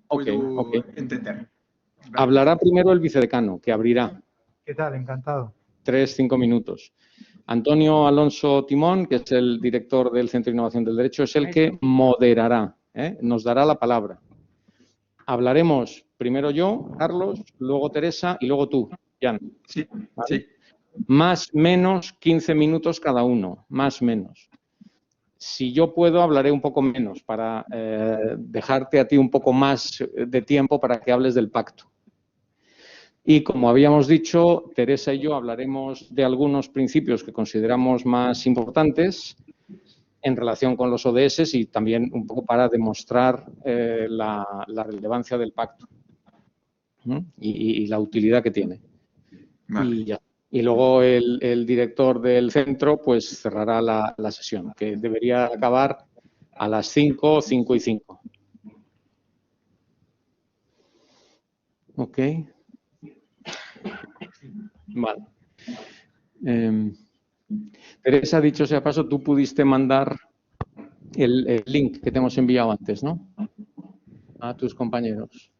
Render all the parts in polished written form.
Ok, puedo ok. entender. Vale. Hablará primero el vicedecano, que abrirá. ¿Qué tal? Encantado. 3-5 minutos. Antonio Alonso Timón, que es el director del Centro de Innovación del Derecho, es el que moderará, nos dará la palabra. Hablaremos primero yo, Carlos, luego Teresa y luego tú, Jan. Sí, ¿Vale? sí. Más menos 15 minutos cada uno, más menos. Si yo puedo, hablaré un poco menos para dejarte a ti un poco más de tiempo para que hables del pacto. Y como habíamos dicho, Teresa y yo hablaremos de algunos principios que consideramos más importantes en relación con los ODS y también un poco para demostrar la relevancia del pacto, ¿no? y la utilidad que tiene. Vale. Y ya. Y luego el director del centro pues cerrará la sesión, que debería acabar a las 5, 5 y 5. Ok. Vale. Teresa, dicho sea paso, tú pudiste mandar el link que te hemos enviado antes, ¿no? A tus compañeros.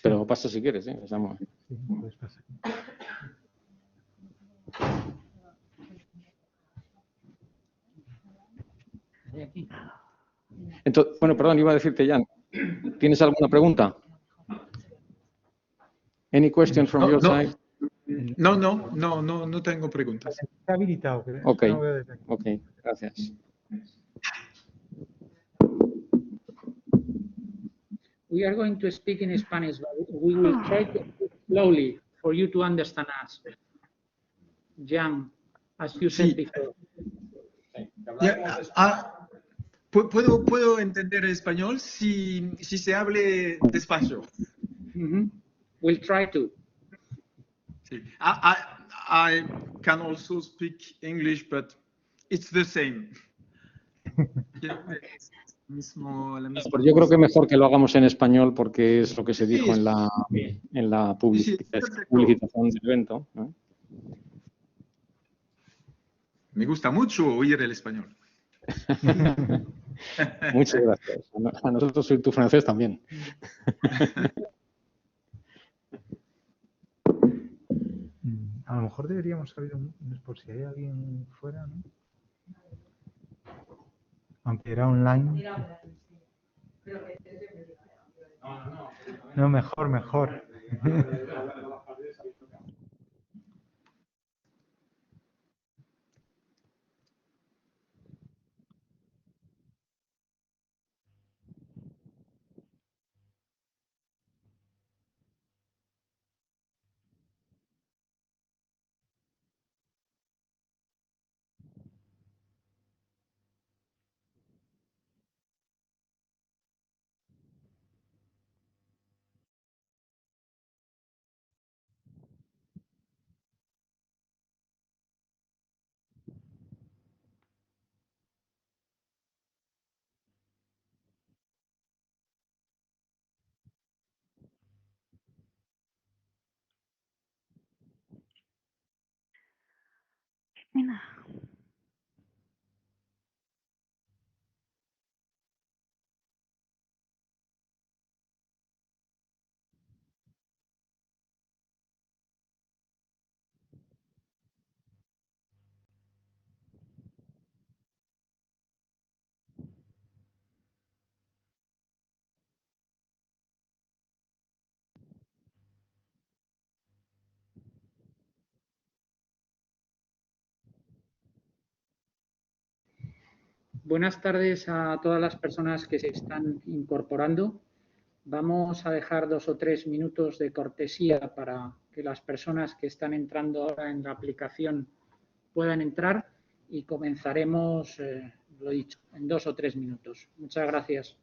Pero pasa si quieres, ¿eh? Estamos... Sí, puedes pasar. Entonces, bueno, perdón, iba a decirte, Jan, ¿tienes alguna pregunta? Any question from your side? No tengo preguntas. Está habilitado, pero Ok, no veo desde aquí. ok, gracias. We are going to speak in Spanish, but we will try to speak slowly for you to understand us. Jan, as you said before. ¿Puedo entender español si se hable despacio? We'll try to. Sí. I can also speak English, but it's the same. Pero yo creo que mejor que lo hagamos en español porque es lo que se dijo en la publicitación del evento, ¿no? Me gusta mucho oír el español. Muchas gracias. A nosotros soy tu francés también. A lo mejor deberíamos abrir por si hay alguien fuera, ¿no? Aunque era online. No, mejor. Mira. Buenas tardes a todas las personas que se están incorporando. Vamos a dejar 2 o 3 minutos de cortesía para que las personas que están entrando ahora en la aplicación puedan entrar y comenzaremos, lo dicho, en 2 o 3 minutos. Muchas gracias.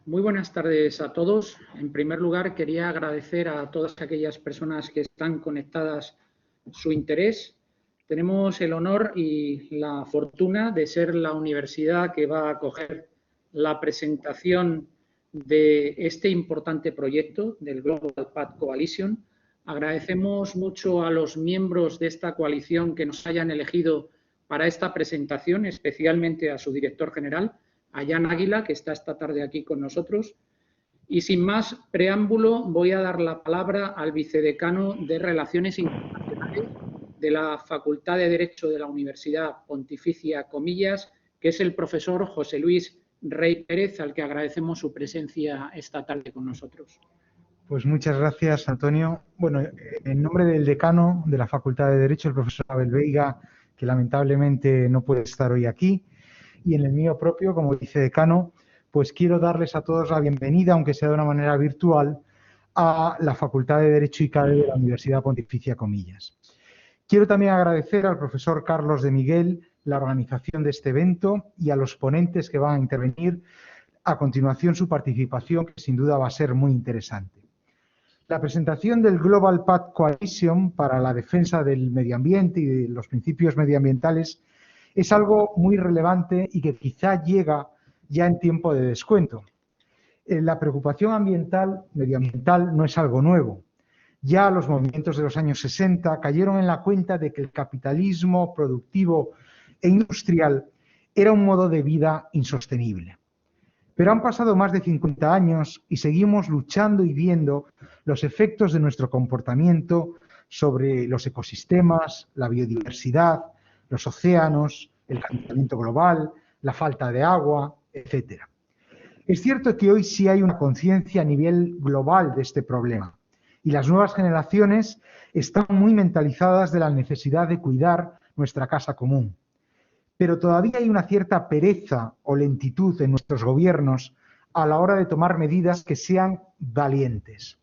Muy buenas tardes a todos. En primer lugar, quería agradecer a todas aquellas personas que están conectadas su interés. Tenemos el honor y la fortuna de ser la universidad que va a acoger la presentación de este importante proyecto del Global Path Coalition. Agradecemos mucho a los miembros de esta coalición que nos hayan elegido para esta presentación, especialmente a su director general, a Jan Águila, que está esta tarde aquí con nosotros. Y sin más preámbulo, voy a dar la palabra al vicedecano de Relaciones Internacionales de la Facultad de Derecho de la Universidad Pontificia Comillas, que es el profesor José Luis Rey Pérez, al que agradecemos su presencia esta tarde con nosotros. Pues muchas gracias, Antonio. Bueno, en nombre del decano de la Facultad de Derecho, el profesor Abel Veiga, que lamentablemente no puede estar hoy aquí, y en el mío propio, como vicedecano, pues quiero darles a todos la bienvenida, aunque sea de una manera virtual, a la Facultad de Derecho y CADE de la Universidad Pontificia Comillas. Quiero también agradecer al profesor Carlos de Miguel la organización de este evento y a los ponentes que van a intervenir a continuación su participación, que sin duda va a ser muy interesante. La presentación del Global Path Coalition para la defensa del medio ambiente y de los principios medioambientales es algo muy relevante y que quizá llega ya en tiempo de descuento. La preocupación medioambiental no es algo nuevo. Ya los movimientos de los años 60 cayeron en la cuenta de que el capitalismo productivo e industrial era un modo de vida insostenible. Pero han pasado más de 50 años y seguimos luchando y viendo los efectos de nuestro comportamiento sobre los ecosistemas, la biodiversidad, los océanos, el calentamiento global, la falta de agua, etc. Es cierto que hoy sí hay una conciencia a nivel global de este problema y las nuevas generaciones están muy mentalizadas de la necesidad de cuidar nuestra casa común. Pero todavía hay una cierta pereza o lentitud en nuestros gobiernos a la hora de tomar medidas que sean valientes.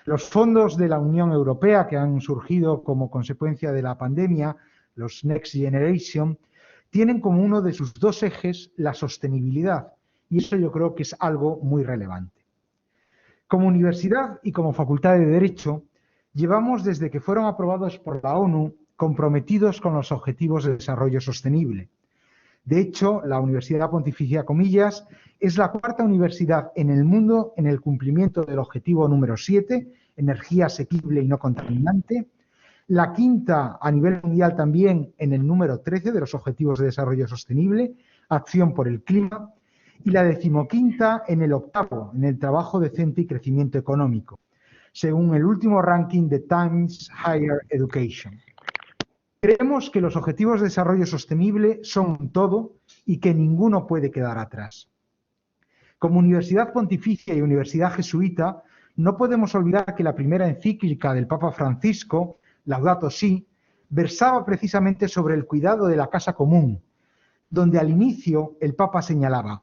Los fondos de la Unión Europea que han surgido como consecuencia de la pandemia, los Next Generation, tienen como uno de sus dos ejes la sostenibilidad, y eso yo creo que es algo muy relevante. Como universidad y como Facultad de Derecho, llevamos desde que fueron aprobados por la ONU comprometidos con los Objetivos de Desarrollo Sostenible. De hecho, la Universidad Pontificia Comillas es la cuarta universidad en el mundo en el cumplimiento del objetivo número 7, energía asequible y no contaminante, la quinta a nivel mundial también en el número 13 de los Objetivos de Desarrollo Sostenible, acción por el clima, y la 15ª en el octavo, en el trabajo decente y crecimiento económico, según el último ranking de Times Higher Education. Creemos que los Objetivos de Desarrollo Sostenible son un todo y que ninguno puede quedar atrás. Como Universidad Pontificia y Universidad Jesuita, no podemos olvidar que la primera encíclica del Papa Francisco, Laudato Si, versaba precisamente sobre el cuidado de la casa común, donde al inicio el Papa señalaba: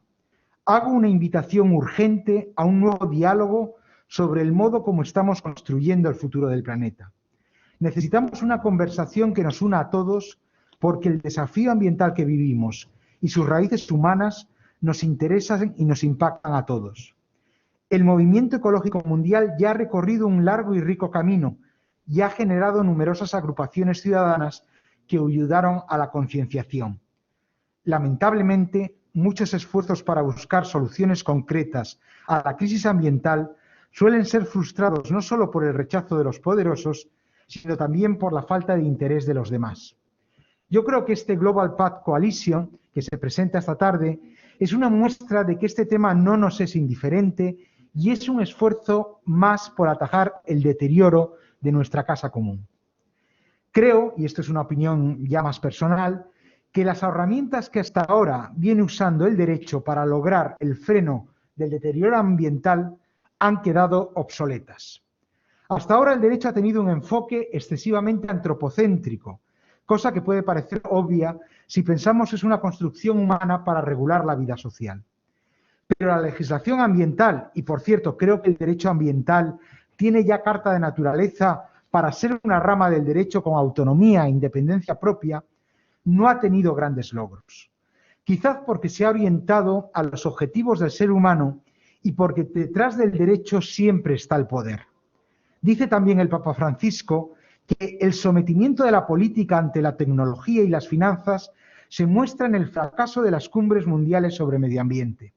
hago una invitación urgente a un nuevo diálogo sobre el modo como estamos construyendo el futuro del planeta. Necesitamos una conversación que nos una a todos porque el desafío ambiental que vivimos y sus raíces humanas nos interesan y nos impactan a todos. El movimiento ecológico mundial ya ha recorrido un largo y rico camino y ha generado numerosas agrupaciones ciudadanas que ayudaron a la concienciación. Lamentablemente, muchos esfuerzos para buscar soluciones concretas a la crisis ambiental suelen ser frustrados no solo por el rechazo de los poderosos, sino también por la falta de interés de los demás. Yo creo que este Global Path Coalition, que se presenta esta tarde, es una muestra de que este tema no nos es indiferente y es un esfuerzo más por atajar el deterioro de nuestra casa común. Creo, y esto es una opinión ya más personal, que las herramientas que hasta ahora viene usando el derecho para lograr el freno del deterioro ambiental han quedado obsoletas. Hasta ahora el derecho ha tenido un enfoque excesivamente antropocéntrico, cosa que puede parecer obvia si pensamos que es una construcción humana para regular la vida social. Pero la legislación ambiental, y por cierto creo que el derecho ambiental tiene ya carta de naturaleza para ser una rama del derecho con autonomía e independencia propia, no ha tenido grandes logros. Quizás porque se ha orientado a los objetivos del ser humano y porque detrás del derecho siempre está el poder. Dice también el Papa Francisco que el sometimiento de la política ante la tecnología y las finanzas se muestra en el fracaso de las cumbres mundiales sobre medio ambiente.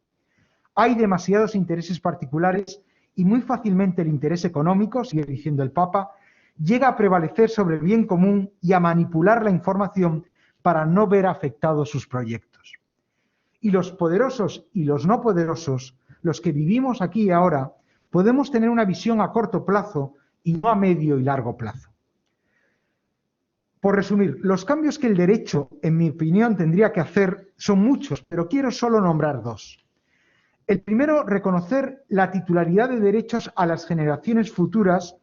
Hay demasiados intereses particulares y muy fácilmente el interés económico, sigue diciendo el Papa, llega a prevalecer sobre el bien común y a manipular la información para no ver afectados sus proyectos. Y los poderosos y los no poderosos, los que vivimos aquí y ahora, podemos tener una visión a corto plazo y no a medio y largo plazo. Por resumir, los cambios que el derecho, en mi opinión, tendría que hacer son muchos, pero quiero solo nombrar dos. El primero, reconocer la titularidad de derechos a las generaciones futuras,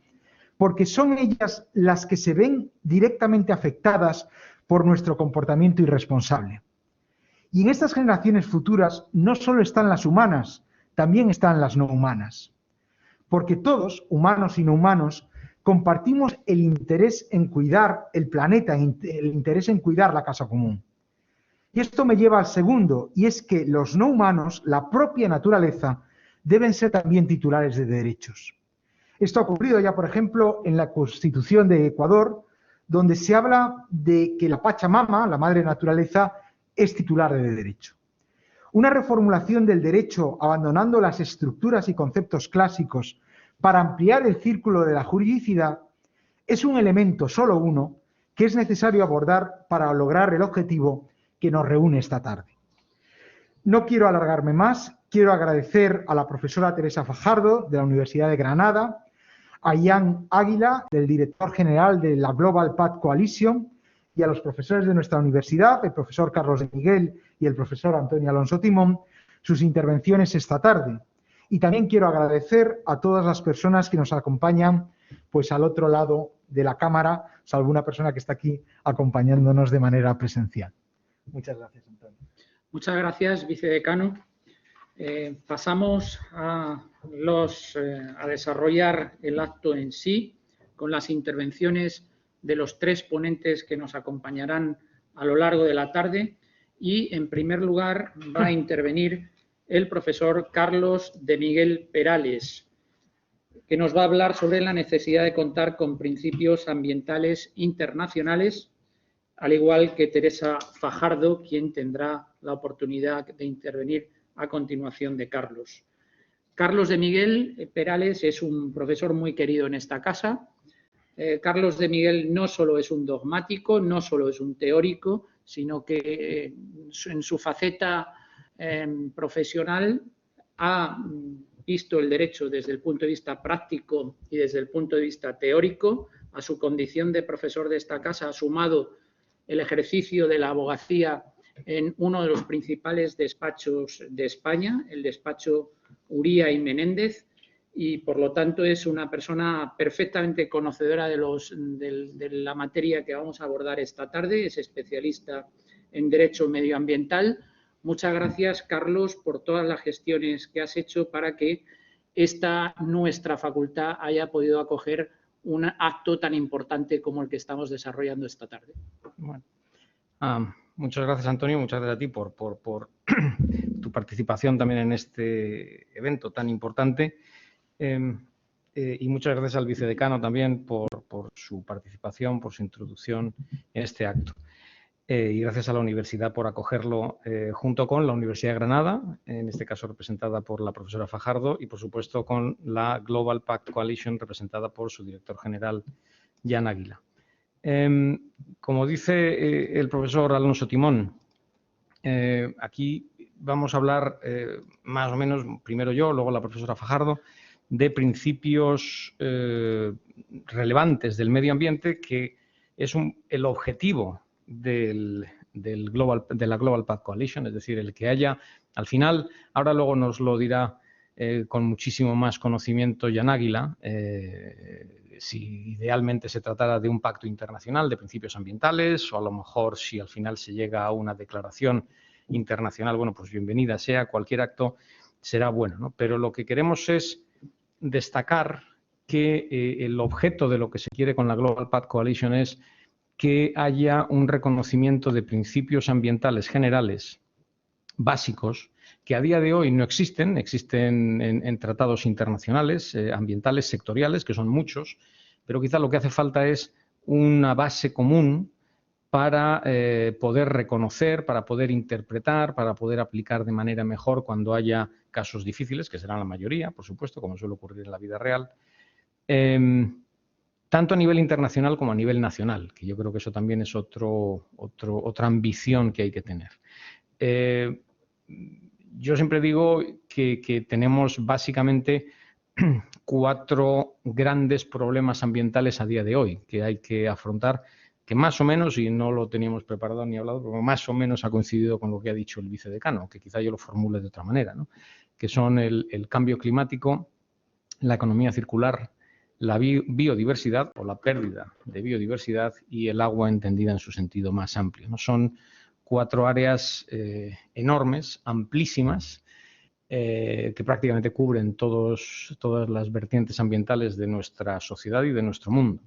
porque son ellas las que se ven directamente afectadas por nuestro comportamiento irresponsable. Y en estas generaciones futuras no solo están las humanas, también están las no humanas. Porque todos, humanos y no humanos, compartimos el interés en cuidar el planeta, el interés en cuidar la casa común. Y esto me lleva al segundo, y es que los no humanos, la propia naturaleza, deben ser también titulares de derechos. Esto ha ocurrido ya, por ejemplo, en la Constitución de Ecuador, donde se habla de que la Pachamama, la madre naturaleza, es titular de derecho. Una reformulación del derecho, abandonando las estructuras y conceptos clásicos para ampliar el círculo de la juridicidad, es un elemento, solo uno, que es necesario abordar para lograr el objetivo que nos reúne esta tarde. No quiero alargarme más, quiero agradecer a la profesora Teresa Fajardo, de la Universidad de Granada, a Ian Águila, del director general de la Global Path Coalition, y a los profesores de nuestra universidad, el profesor Carlos de Miguel y el profesor Antonio Alonso Timón, sus intervenciones esta tarde. Y también quiero agradecer a todas las personas que nos acompañan pues al otro lado de la cámara, salvo una persona que está aquí acompañándonos de manera presencial. Muchas gracias, Antonio. Muchas gracias, vicedecano. Pasamos a desarrollar el acto en sí, con las intervenciones de los tres ponentes que nos acompañarán a lo largo de la tarde. Y, en primer lugar, va a intervenir el profesor Carlos de Miguel Perales, que nos va a hablar sobre la necesidad de contar con principios ambientales internacionales, al igual que Teresa Fajardo, quien tendrá la oportunidad de intervenir a continuación de Carlos. Carlos de Miguel Perales es un profesor muy querido en esta casa. Carlos de Miguel no solo es un dogmático, no solo es un teórico, sino que en su faceta profesional ha visto el derecho desde el punto de vista práctico y desde el punto de vista teórico. A su condición de profesor de esta casa ha sumado el ejercicio de la abogacía en uno de los principales despachos de España, el despacho Uría y Menéndez, y por lo tanto es una persona perfectamente conocedora de la materia que vamos a abordar esta tarde, es especialista en derecho medioambiental. Muchas gracias, Carlos, por todas las gestiones que has hecho para que nuestra facultad haya podido acoger un acto tan importante como el que estamos desarrollando esta tarde. Bueno. Muchas gracias, Antonio, muchas gracias a ti por tu participación también en este evento tan importante. Y muchas gracias al vicedecano también por su participación, por su introducción en este acto. Y gracias a la universidad por acogerlo junto con la Universidad de Granada, en este caso representada por la profesora Fajardo, y por supuesto con la Global Pact Coalition representada por su director general, Ian Águila. Como dice el profesor Alonso Timón, aquí vamos a hablar más o menos, primero yo, luego la profesora Fajardo, de principios relevantes del medio ambiente, que es el objetivo de la Global Path Coalition, es decir, el que haya, al final, ahora luego nos lo dirá con muchísimo más conocimiento Ian Águila, si idealmente se tratara de un pacto internacional de principios ambientales, o a lo mejor si al final se llega a una declaración internacional, bueno, pues bienvenida sea, cualquier acto será bueno, ¿no? Pero lo que queremos es destacar que el objeto de lo que se quiere con la Global Path Coalition es que haya un reconocimiento de principios ambientales generales básicos que a día de hoy no existen, existen en tratados internacionales, ambientales, sectoriales, que son muchos, pero quizá lo que hace falta es una base común para poder reconocer, para poder interpretar, para poder aplicar de manera mejor cuando haya casos difíciles, que serán la mayoría, por supuesto, como suele ocurrir en la vida real, tanto a nivel internacional como a nivel nacional, que yo creo que eso también es otra ambición que hay que tener. Yo siempre digo que tenemos básicamente 4 grandes problemas ambientales a día de hoy que hay que afrontar, que más o menos, y no lo teníamos preparado ni hablado, pero más o menos ha coincidido con lo que ha dicho el vicedecano, que quizá yo lo formule de otra manera, ¿no? Que son el cambio climático, la economía circular, la biodiversidad o la pérdida de biodiversidad y el agua entendida en su sentido más amplio, ¿no? Son 4 áreas enormes, amplísimas, que prácticamente cubren todas las vertientes ambientales de nuestra sociedad y de nuestro mundo.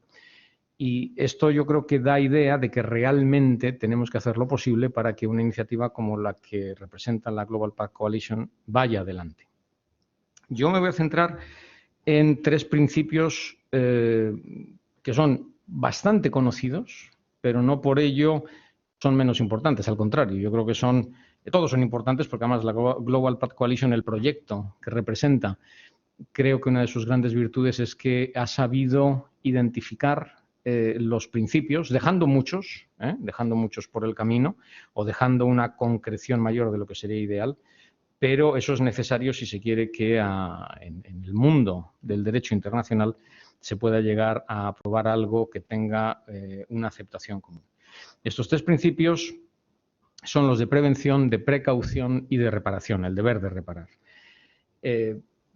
Y esto yo creo que da idea de que realmente tenemos que hacer lo posible para que una iniciativa como la que representa la Global Pact Coalition vaya adelante. Yo me voy a centrar en 3 principios que son bastante conocidos, pero no por ello son menos importantes. Al contrario, yo creo que todos son importantes porque además la Global Pact Coalition, el proyecto que representa, creo que una de sus grandes virtudes es que ha sabido identificar los principios, dejando muchos por el camino o dejando una concreción mayor de lo que sería ideal, pero eso es necesario si se quiere que en el mundo del derecho internacional se pueda llegar a aprobar algo que tenga una aceptación común. Estos 3 principios son los de prevención, de precaución y de reparación, el deber de reparar.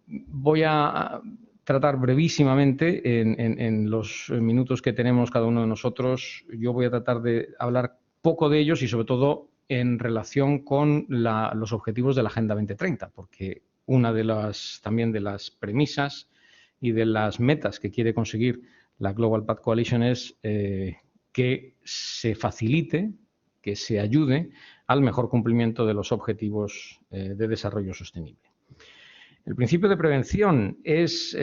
Voy a tratar brevísimamente, en los minutos que tenemos cada uno de nosotros, yo voy a tratar de hablar poco de ellos y sobre todo en relación con los objetivos de la Agenda 2030, porque una también de las premisas y de las metas que quiere conseguir la Global Pact Coalition es que se facilite, que se ayude al mejor cumplimiento de los objetivos de desarrollo sostenible. El principio de prevención es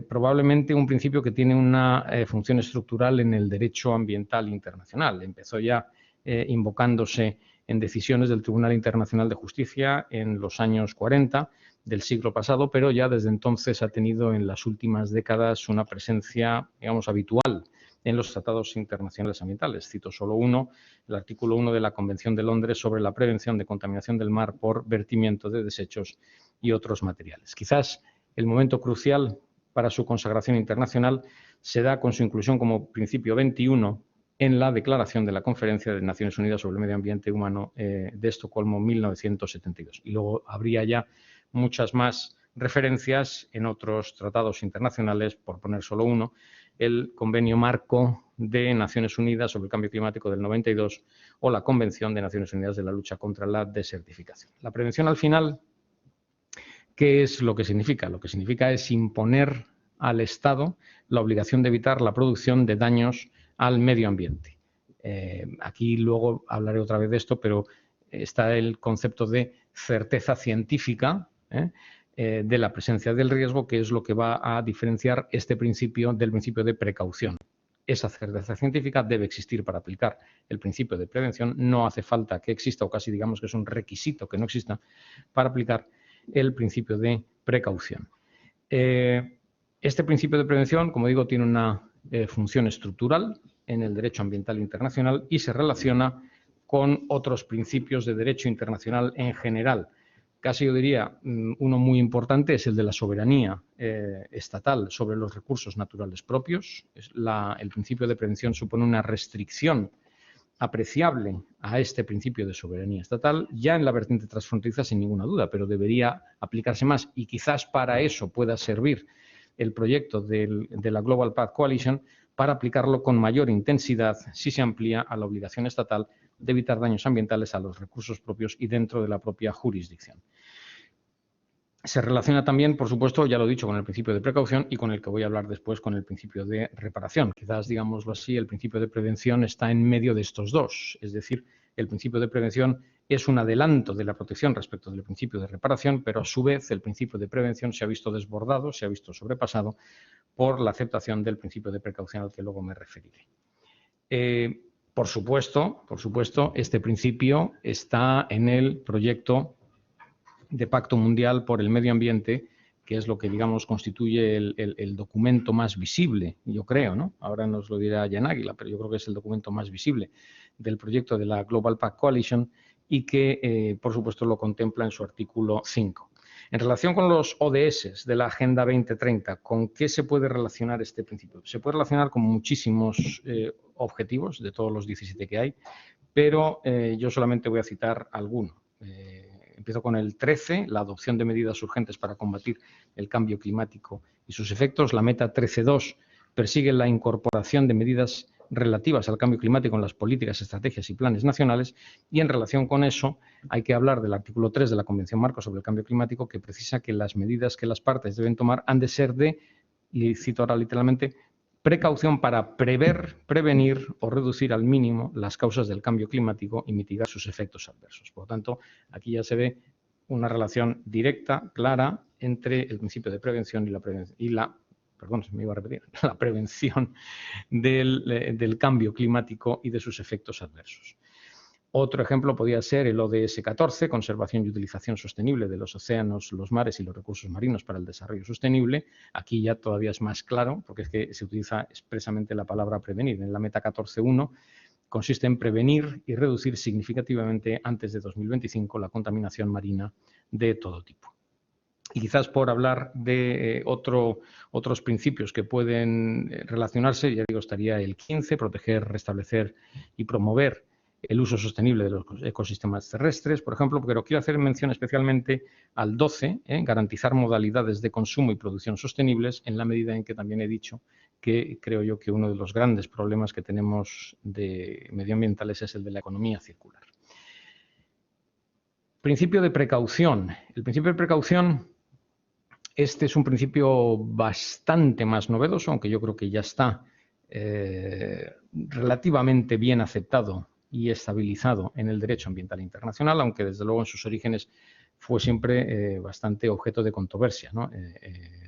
probablemente un principio que tiene una función estructural en el derecho ambiental internacional. Empezó ya invocándose en decisiones del Tribunal Internacional de Justicia en los años 40 del siglo pasado, pero ya desde entonces ha tenido en las últimas décadas una presencia, digamos, habitual en los tratados internacionales ambientales. Cito solo uno, el artículo 1 de la Convención de Londres sobre la prevención de contaminación del mar por vertimiento de desechos y otros materiales. Quizás el momento crucial para su consagración internacional se da con su inclusión como principio 21 en la Declaración de la Conferencia de Naciones Unidas sobre el Medio Ambiente Humano de Estocolmo 1972. Y luego habría ya muchas más referencias en otros tratados internacionales, por poner solo uno, el Convenio Marco de Naciones Unidas sobre el Cambio Climático del 92 o la Convención de Naciones Unidas de la lucha contra la desertificación. La prevención al final, ¿qué es lo que significa? Lo que significa es imponer al Estado la obligación de evitar la producción de daños al medio ambiente. Aquí luego hablaré otra vez de esto, pero está el concepto de certeza científica de la presencia del riesgo, que es lo que va a diferenciar este principio del principio de precaución. Esa certeza científica debe existir para aplicar el principio de prevención. No hace falta que exista, o casi digamos que es un requisito que no exista, para aplicar el principio de precaución. Este principio de prevención, como digo, tiene una función estructural en el derecho ambiental internacional y se relaciona con otros principios de derecho internacional en general. Casi yo diría, uno muy importante es el de la soberanía estatal sobre los recursos naturales propios. El principio de prevención supone una restricción apreciable a este principio de soberanía estatal, ya en la vertiente transfronteriza sin ninguna duda, pero debería aplicarse más y quizás para eso pueda servir el proyecto de la Global Pact Coalition, para aplicarlo con mayor intensidad si se amplía a la obligación estatal de evitar daños ambientales a los recursos propios y dentro de la propia jurisdicción. Se relaciona también, por supuesto, ya lo he dicho, con el principio de precaución y con el que voy a hablar después, con el principio de reparación. Quizás, digámoslo así, el principio de prevención está en medio de estos dos. Es decir, el principio de prevención es un adelanto de la protección respecto del principio de reparación, pero a su vez el principio de prevención se ha visto desbordado, se ha visto sobrepasado por la aceptación del principio de precaución al que luego me referiré. Por supuesto, este principio está en el proyecto de Pacto Mundial por el Medio Ambiente, que es lo que, digamos, constituye el documento más visible, yo creo, ¿no? Ahora nos lo dirá Jan Águila, pero yo creo que es el documento más visible del proyecto de la Global Pact Coalition y que, por supuesto, lo contempla en su artículo 5. En relación con los ODS de la Agenda 2030, ¿con qué se puede relacionar este principio? Se puede relacionar con muchísimos objetivos de todos los 17 que hay, pero yo solamente voy a citar alguno. Empiezo con el 13, la adopción de medidas urgentes para combatir el cambio climático y sus efectos. La meta 13.2 persigue la incorporación de medidas relativas al cambio climático en las políticas, estrategias y planes nacionales, y en relación con eso hay que hablar del artículo 3 de la Convención Marco sobre el Cambio Climático, que precisa que las medidas que las partes deben tomar han de ser de, y cito ahora literalmente, precaución para prever, prevenir o reducir al mínimo las causas del cambio climático y mitigar sus efectos adversos. Por lo tanto, aquí ya se ve una relación directa, clara, entre el principio de prevención y la prevención del cambio climático y de sus efectos adversos. Otro ejemplo podría ser el ODS 14, conservación y utilización sostenible de los océanos, los mares y los recursos marinos para el desarrollo sostenible. Aquí ya todavía es más claro, porque es que se utiliza expresamente la palabra prevenir. En la meta 14.1 consiste en prevenir y reducir significativamente antes de 2025 la contaminación marina de todo tipo. Y quizás por hablar de otros principios que pueden relacionarse, ya digo, estaría el 15, proteger, restablecer y promover el uso sostenible de los ecosistemas terrestres, por ejemplo, pero quiero hacer mención especialmente al 12, garantizar modalidades de consumo y producción sostenibles, en la medida en que también he dicho que creo yo que uno de los grandes problemas que tenemos de medioambientales es el de la economía circular. Principio de precaución. El principio de precaución, este es un principio bastante más novedoso, aunque yo creo que ya está relativamente bien aceptado y estabilizado en el derecho ambiental internacional, aunque desde luego en sus orígenes fue siempre bastante objeto de controversia, ¿no?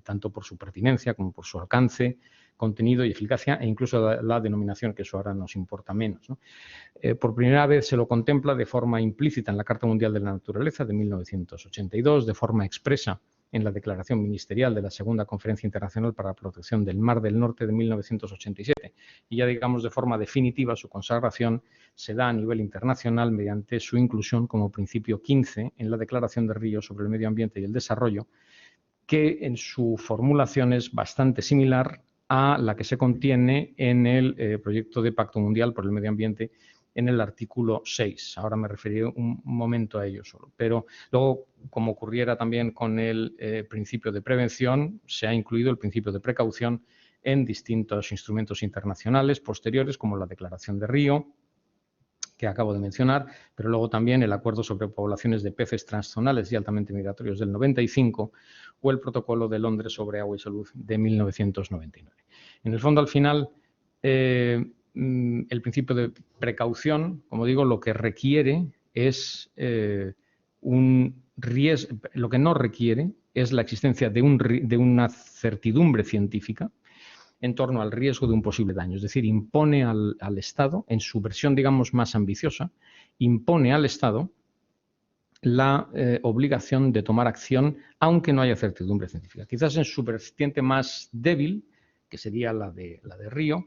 Tanto por su pertinencia como por su alcance, contenido y eficacia, e incluso la denominación, que eso ahora nos importa menos, ¿no? Por primera vez se lo contempla de forma implícita en la Carta Mundial de la Naturaleza de 1982, de forma expresa en la Declaración Ministerial de la Segunda Conferencia Internacional para la Protección del Mar del Norte de 1987. Y ya digamos de forma definitiva su consagración se da a nivel internacional mediante su inclusión como principio 15 en la Declaración de Río sobre el Medio Ambiente y el Desarrollo, que en su formulación es bastante similar a la que se contiene en el proyecto de Pacto Mundial por el Medio Ambiente en el artículo 6. Ahora me referiré un momento a ello solo. Pero luego, como ocurriera también con el principio de prevención, se ha incluido el principio de precaución en distintos instrumentos internacionales posteriores, como la Declaración de Río, que acabo de mencionar, pero luego también el Acuerdo sobre Poblaciones de Peces Transzonales y Altamente Migratorios del 95 o el Protocolo de Londres sobre Agua y Salud de 1999. En el fondo, al final, el principio de precaución, como digo, lo que requiere es un riesgo, lo que no requiere es la existencia de una certidumbre científica en torno al riesgo de un posible daño. Es decir, impone al Estado, en su versión, digamos, más ambiciosa, impone al Estado la obligación de tomar acción, aunque no haya certidumbre científica. Quizás en su vertiente más débil, que sería la de Río,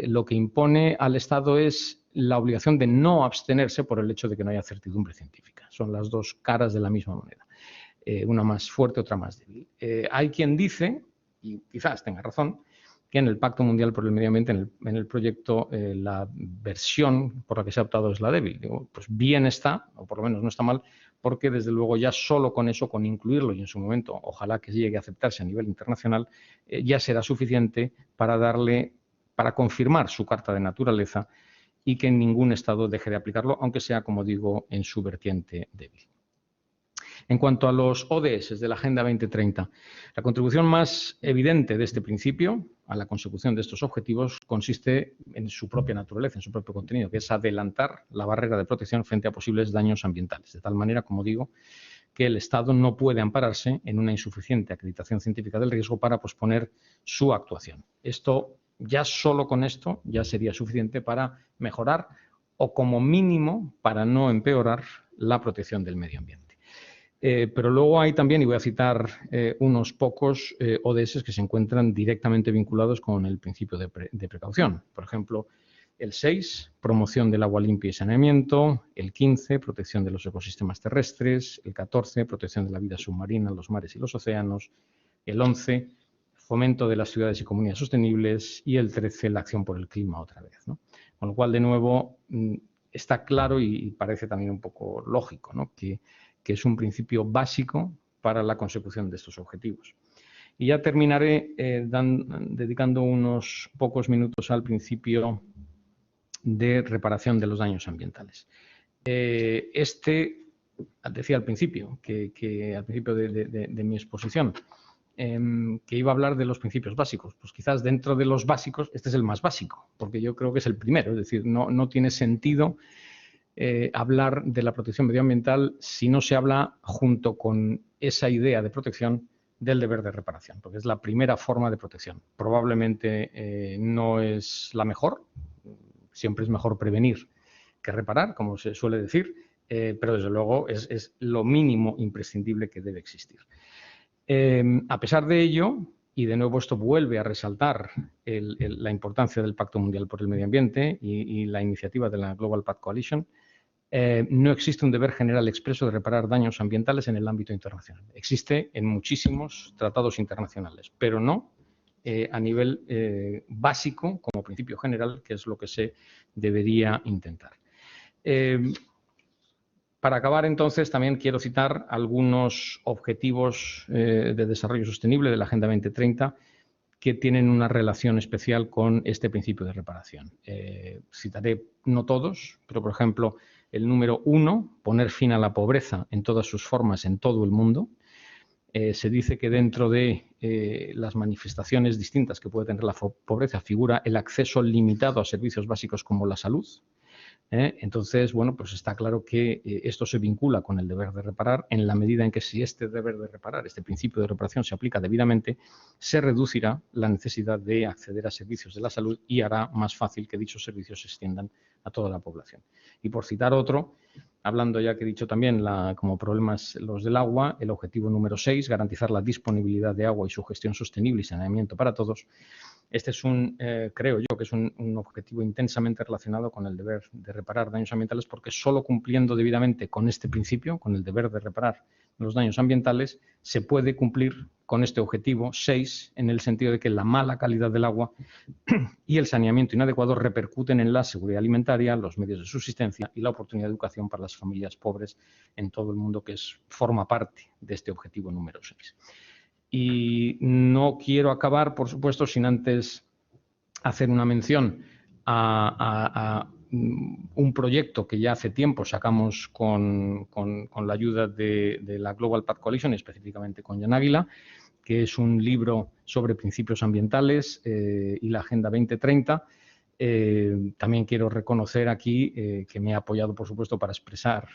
lo que impone al Estado es la obligación de no abstenerse por el hecho de que no haya certidumbre científica. Son las dos caras de la misma moneda, una más fuerte, otra más débil. Hay quien dice, y quizás tenga razón, que en el Pacto Mundial por el Medio Ambiente, en el proyecto, la versión por la que se ha optado es la débil. Digo, pues bien está, o por lo menos no está mal, porque desde luego ya solo con eso, con incluirlo, y en su momento ojalá que llegue a aceptarse a nivel internacional, ya será suficiente para confirmar su carta de naturaleza y que ningún Estado deje de aplicarlo, aunque sea, como digo, en su vertiente débil. En cuanto a los ODS de la Agenda 2030, la contribución más evidente de este principio a la consecución de estos objetivos consiste en su propia naturaleza, en su propio contenido, que es adelantar la barrera de protección frente a posibles daños ambientales. De tal manera, como digo, que el Estado no puede ampararse en una insuficiente acreditación científica del riesgo para posponer su actuación. Esto, ya solo con esto, ya sería suficiente para mejorar o como mínimo para no empeorar la protección del medio ambiente. Pero luego hay también, y voy a citar unos pocos ODS que se encuentran directamente vinculados con el principio de precaución. Por ejemplo, el 6, promoción del agua limpia y saneamiento; el 15, protección de los ecosistemas terrestres; el 14, protección de la vida submarina, los mares y los océanos; el 11, fomento de las ciudades y comunidades sostenibles; y el 13, la acción por el clima otra vez, ¿no? Con lo cual, de nuevo, está claro y parece también un poco lógico, ¿no?, que es un principio básico para la consecución de estos objetivos. Y ya terminaré dedicando unos pocos minutos al principio de reparación de los daños ambientales. Decía al principio, al principio de mi exposición, que iba a hablar de los principios básicos. Pues quizás dentro de los básicos, este es el más básico, porque yo creo que es el primero. Es decir, no tiene sentido hablar de la protección medioambiental si no se habla, junto con esa idea de protección, del deber de reparación, porque es la primera forma de protección. Probablemente no es la mejor, siempre es mejor prevenir que reparar, como se suele decir, pero desde luego es lo mínimo imprescindible que debe existir. A pesar de ello, y de nuevo esto vuelve a resaltar la importancia del Pacto Mundial por el Medio Ambiente y la iniciativa de la Global Pact Coalition, no existe un deber general expreso de reparar daños ambientales en el ámbito internacional. Existe en muchísimos tratados internacionales, pero no a nivel básico, como principio general, que es lo que se debería intentar. Para acabar, entonces, también quiero citar algunos objetivos de desarrollo sostenible de la Agenda 2030 que tienen una relación especial con este principio de reparación. Citaré no todos, pero, por ejemplo, el número 1, poner fin a la pobreza en todas sus formas en todo el mundo. Se dice que dentro de las manifestaciones distintas que puede tener la pobreza figura el acceso limitado a servicios básicos como la salud. Entonces, bueno, pues está claro que esto se vincula con el deber de reparar en la medida en que, si este deber de reparar, este principio de reparación, se aplica debidamente, se reducirá la necesidad de acceder a servicios de la salud y hará más fácil que dichos servicios se extiendan a toda la población. Y por citar otro, hablando ya que he dicho también como problemas los del agua, el objetivo número 6, garantizar la disponibilidad de agua y su gestión sostenible y saneamiento para todos. Este es creo yo que es un objetivo intensamente relacionado con el deber de reparar daños ambientales, porque solo cumpliendo debidamente con este principio, con el deber de reparar los daños ambientales, se puede cumplir con este objetivo 6, en el sentido de que la mala calidad del agua y el saneamiento inadecuado repercuten en la seguridad alimentaria, los medios de subsistencia y la oportunidad de educación para las familias pobres en todo el mundo, que forma parte de este objetivo número 6. Y no quiero acabar, por supuesto, sin antes hacer una mención a un proyecto que ya hace tiempo sacamos con la ayuda de la Global Pact Coalition, específicamente con Jan Águila, que es un libro sobre principios ambientales y la Agenda 2030. También quiero reconocer aquí que me ha apoyado, por supuesto, para expresar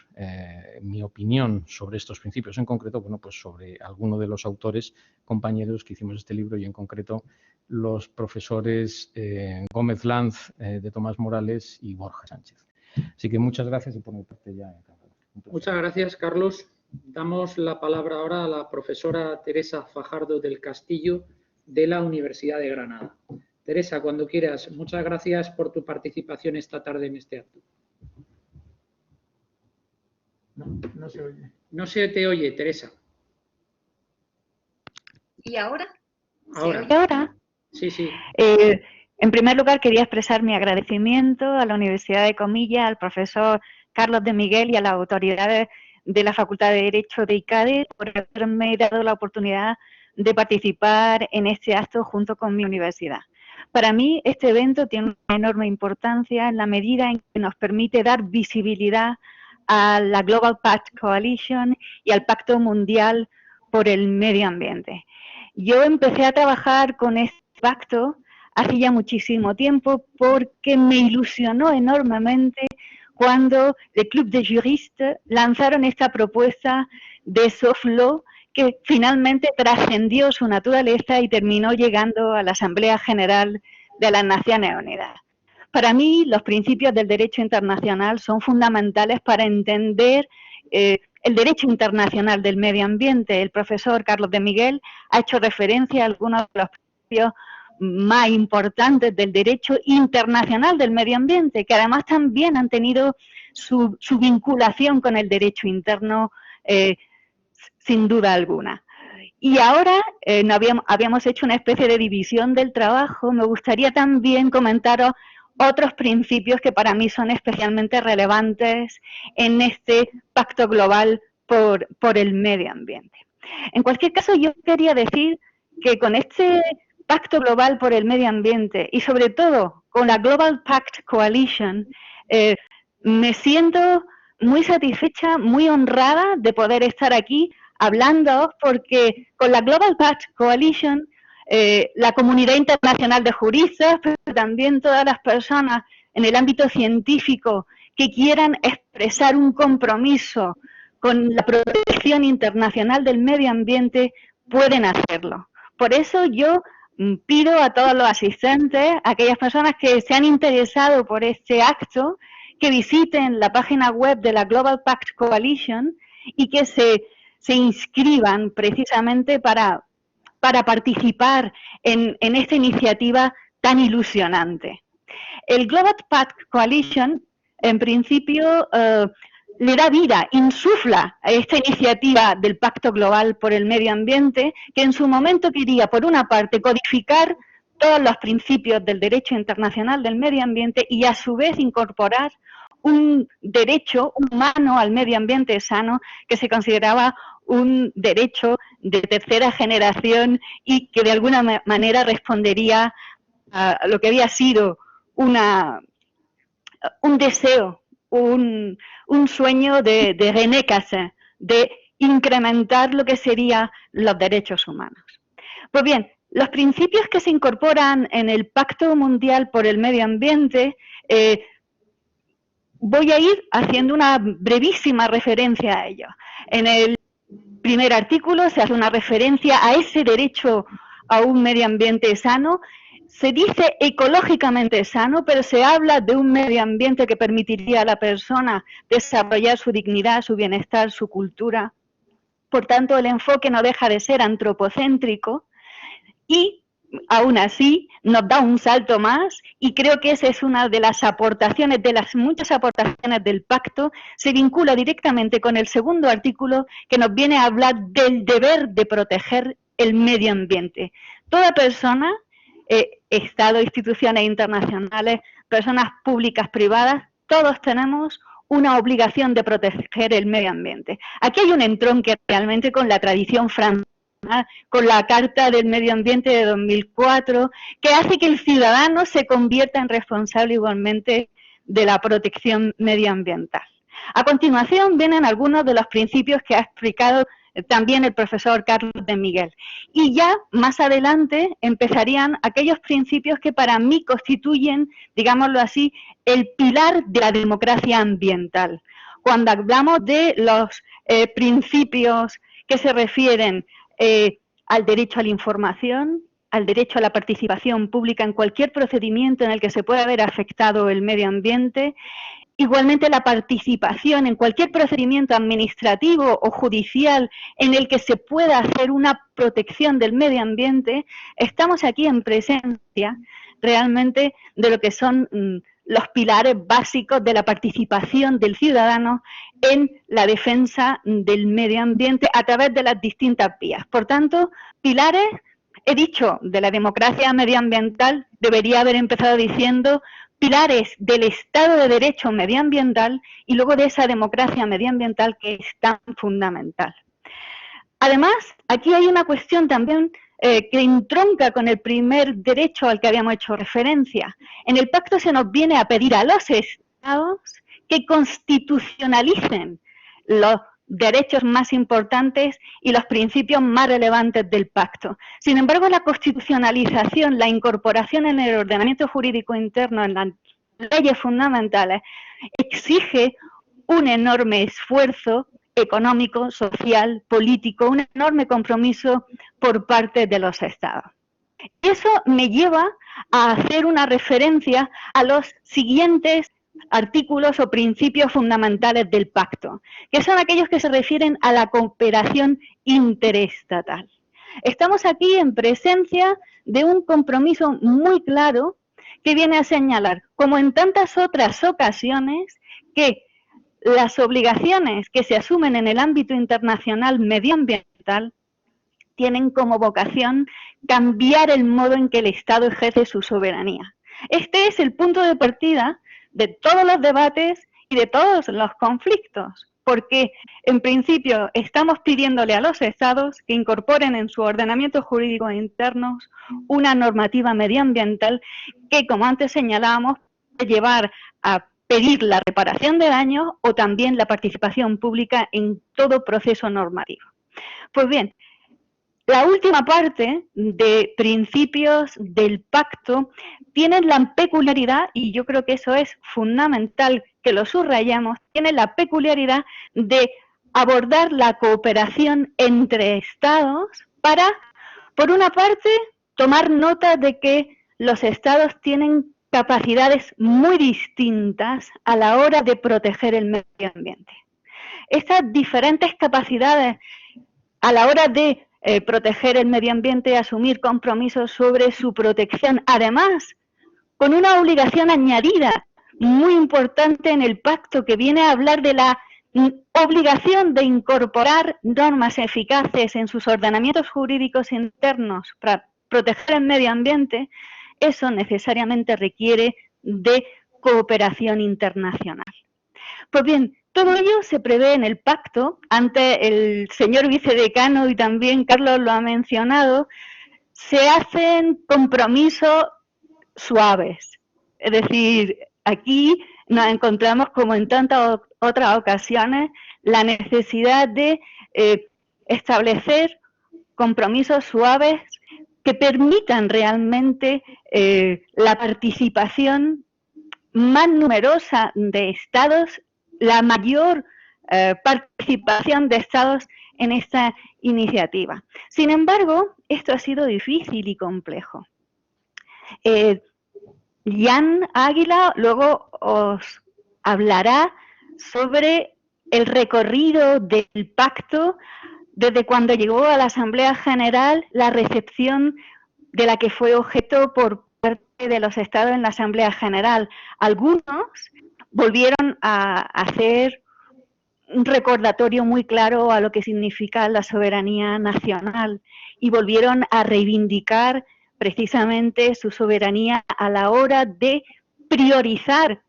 mi opinión sobre estos principios en concreto, bueno, pues sobre alguno de los autores, compañeros que hicimos este libro, y en concreto los profesores Gómez Lanz, de Tomás Morales, y Borja Sánchez. Así que muchas gracias, y por mi parte ya he acabado. Muchas gracias, Carlos. Damos la palabra ahora a la profesora Teresa Fajardo del Castillo, de la Universidad de Granada. Teresa, cuando quieras. Muchas gracias por tu participación esta tarde en este acto. No se oye. No se te oye, Teresa. ¿Y ahora? Ahora. ¿Se oye ahora? Sí, sí. En primer lugar, quería expresar mi agradecimiento a la Universidad de Comillas, al profesor Carlos de Miguel y a las autoridades de la Facultad de Derecho de ICADE por haberme dado la oportunidad de participar en este acto junto con mi universidad. Para mí, este evento tiene una enorme importancia en la medida en que nos permite dar visibilidad a la Global Pact Coalition y al Pacto Mundial por el Medio Ambiente. Yo empecé a trabajar con este pacto hace ya muchísimo tiempo porque me ilusionó enormemente cuando el Club de Juristes lanzaron esta propuesta de soft law que finalmente trascendió su naturaleza y terminó llegando a la Asamblea General de las Naciones Unidas. Para mí, los principios del derecho internacional son fundamentales para entender el derecho internacional del medio ambiente. El profesor Carlos de Miguel ha hecho referencia a algunos de los principios más importantes del derecho internacional del medio ambiente, que además también han tenido su vinculación con el derecho interno, sin duda alguna. Y ahora habíamos hecho una especie de división del trabajo. Me gustaría también comentaros otros principios que para mí son especialmente relevantes en este pacto global por el medio ambiente. En cualquier caso, yo quería decir que con este pacto global por el medio ambiente y sobre todo con la Global Pact Coalition, me siento muy satisfecha, muy honrada de poder estar aquí hablando, porque con la Global Pact Coalition la comunidad internacional de juristas, pero también todas las personas en el ámbito científico que quieran expresar un compromiso con la protección internacional del medio ambiente, pueden hacerlo. Por eso yo pido a todos los asistentes, a aquellas personas que se han interesado por este acto, que visiten la página web de la Global Pact Coalition y que se inscriban precisamente para participar en esta iniciativa tan ilusionante. El Global Pact Coalition, en principio, le da vida, insufla a esta iniciativa del Pacto Global por el Medio Ambiente, que en su momento quería, por una parte, codificar todos los principios del derecho internacional del medio ambiente y, a su vez, incorporar un derecho humano al medio ambiente sano que se consideraba un derecho de tercera generación y que de alguna manera respondería a lo que había sido un deseo, un sueño de René Cassin, de incrementar lo que serían los derechos humanos. Pues bien, los principios que se incorporan en el Pacto Mundial por el Medio Ambiente, voy a ir haciendo una brevísima referencia a ellos. En el primer artículo se hace una referencia a ese derecho a un medio ambiente sano. Se dice ecológicamente sano, pero se habla de un medio ambiente que permitiría a la persona desarrollar su dignidad, su bienestar, su cultura. Por tanto, el enfoque no deja de ser antropocéntrico y, aún así, nos da un salto más, y creo que esa es una de las aportaciones, de las muchas aportaciones del pacto. Se vincula directamente con el segundo artículo, que nos viene a hablar del deber de proteger el medio ambiente. Toda persona, Estado, instituciones internacionales, personas públicas, privadas, todos tenemos una obligación de proteger el medio ambiente. Aquí hay un entronque realmente con la tradición francesa, con la Carta del Medio Ambiente de 2004, que hace que el ciudadano se convierta en responsable igualmente de la protección medioambiental. A continuación vienen algunos de los principios que ha explicado también el profesor Carlos de Miguel. Y ya más adelante empezarían aquellos principios que para mí constituyen, digámoslo así, el pilar de la democracia ambiental. Cuando hablamos de los principios que se refieren al derecho a la información, al derecho a la participación pública en cualquier procedimiento en el que se pueda haber afectado el medio ambiente, igualmente la participación en cualquier procedimiento administrativo o judicial en el que se pueda hacer una protección del medio ambiente. Estamos aquí en presencia realmente de lo que son los pilares básicos de la participación del ciudadano en la defensa del medio ambiente a través de las distintas vías. Por tanto, pilares, he dicho, de la democracia medioambiental, debería haber empezado diciendo pilares del Estado de Derecho medioambiental y luego de esa democracia medioambiental que es tan fundamental. Además, aquí hay una cuestión también que entronca con el primer derecho al que habíamos hecho referencia. En el pacto se nos viene a pedir a los Estados que constitucionalicen los derechos más importantes y los principios más relevantes del pacto. Sin embargo, la constitucionalización, la incorporación en el ordenamiento jurídico interno, en las leyes fundamentales, exige un enorme esfuerzo económico, social, político, un enorme compromiso por parte de los Estados. Eso me lleva a hacer una referencia a los siguientes artículos o principios fundamentales del pacto, que son aquellos que se refieren a la cooperación interestatal. Estamos aquí en presencia de un compromiso muy claro que viene a señalar, como en tantas otras ocasiones, que las obligaciones que se asumen en el ámbito internacional medioambiental tienen como vocación cambiar el modo en que el Estado ejerce su soberanía. Este es el punto de partida de todos los debates y de todos los conflictos, porque en principio estamos pidiéndole a los Estados que incorporen en su ordenamiento jurídico interno una normativa medioambiental que, como antes señalábamos, puede llevar a pedir la reparación de daños o también la participación pública en todo proceso normativo. Pues bien, la última parte de principios del pacto tiene la peculiaridad, y yo creo que eso es fundamental que lo subrayamos, tiene la peculiaridad de abordar la cooperación entre Estados para, por una parte, tomar nota de que los Estados tienen capacidades muy distintas a la hora de proteger el medio ambiente. Estas diferentes capacidades a la hora de proteger el medio ambiente y asumir compromisos sobre su protección, además, con una obligación añadida muy importante en el pacto que viene a hablar de la obligación de incorporar normas eficaces en sus ordenamientos jurídicos internos para proteger el medio ambiente, eso necesariamente requiere de cooperación internacional. Pues bien, todo ello se prevé en el pacto. Antes el señor vicedecano y también Carlos lo ha mencionado, se hacen compromisos suaves. Es decir, aquí nos encontramos, como en tantas otras ocasiones, la necesidad de establecer compromisos suaves que permitan realmente la participación más numerosa de Estados, la mayor participación de Estados en esta iniciativa. Sin embargo, esto ha sido difícil y complejo. Jan Águila luego os hablará sobre el recorrido del pacto desde cuando llegó a la Asamblea General, la recepción de la que fue objeto por parte de los Estados en la Asamblea General. Algunos volvieron a hacer un recordatorio muy claro a lo que significa la soberanía nacional y volvieron a reivindicar precisamente su soberanía a la hora de priorizar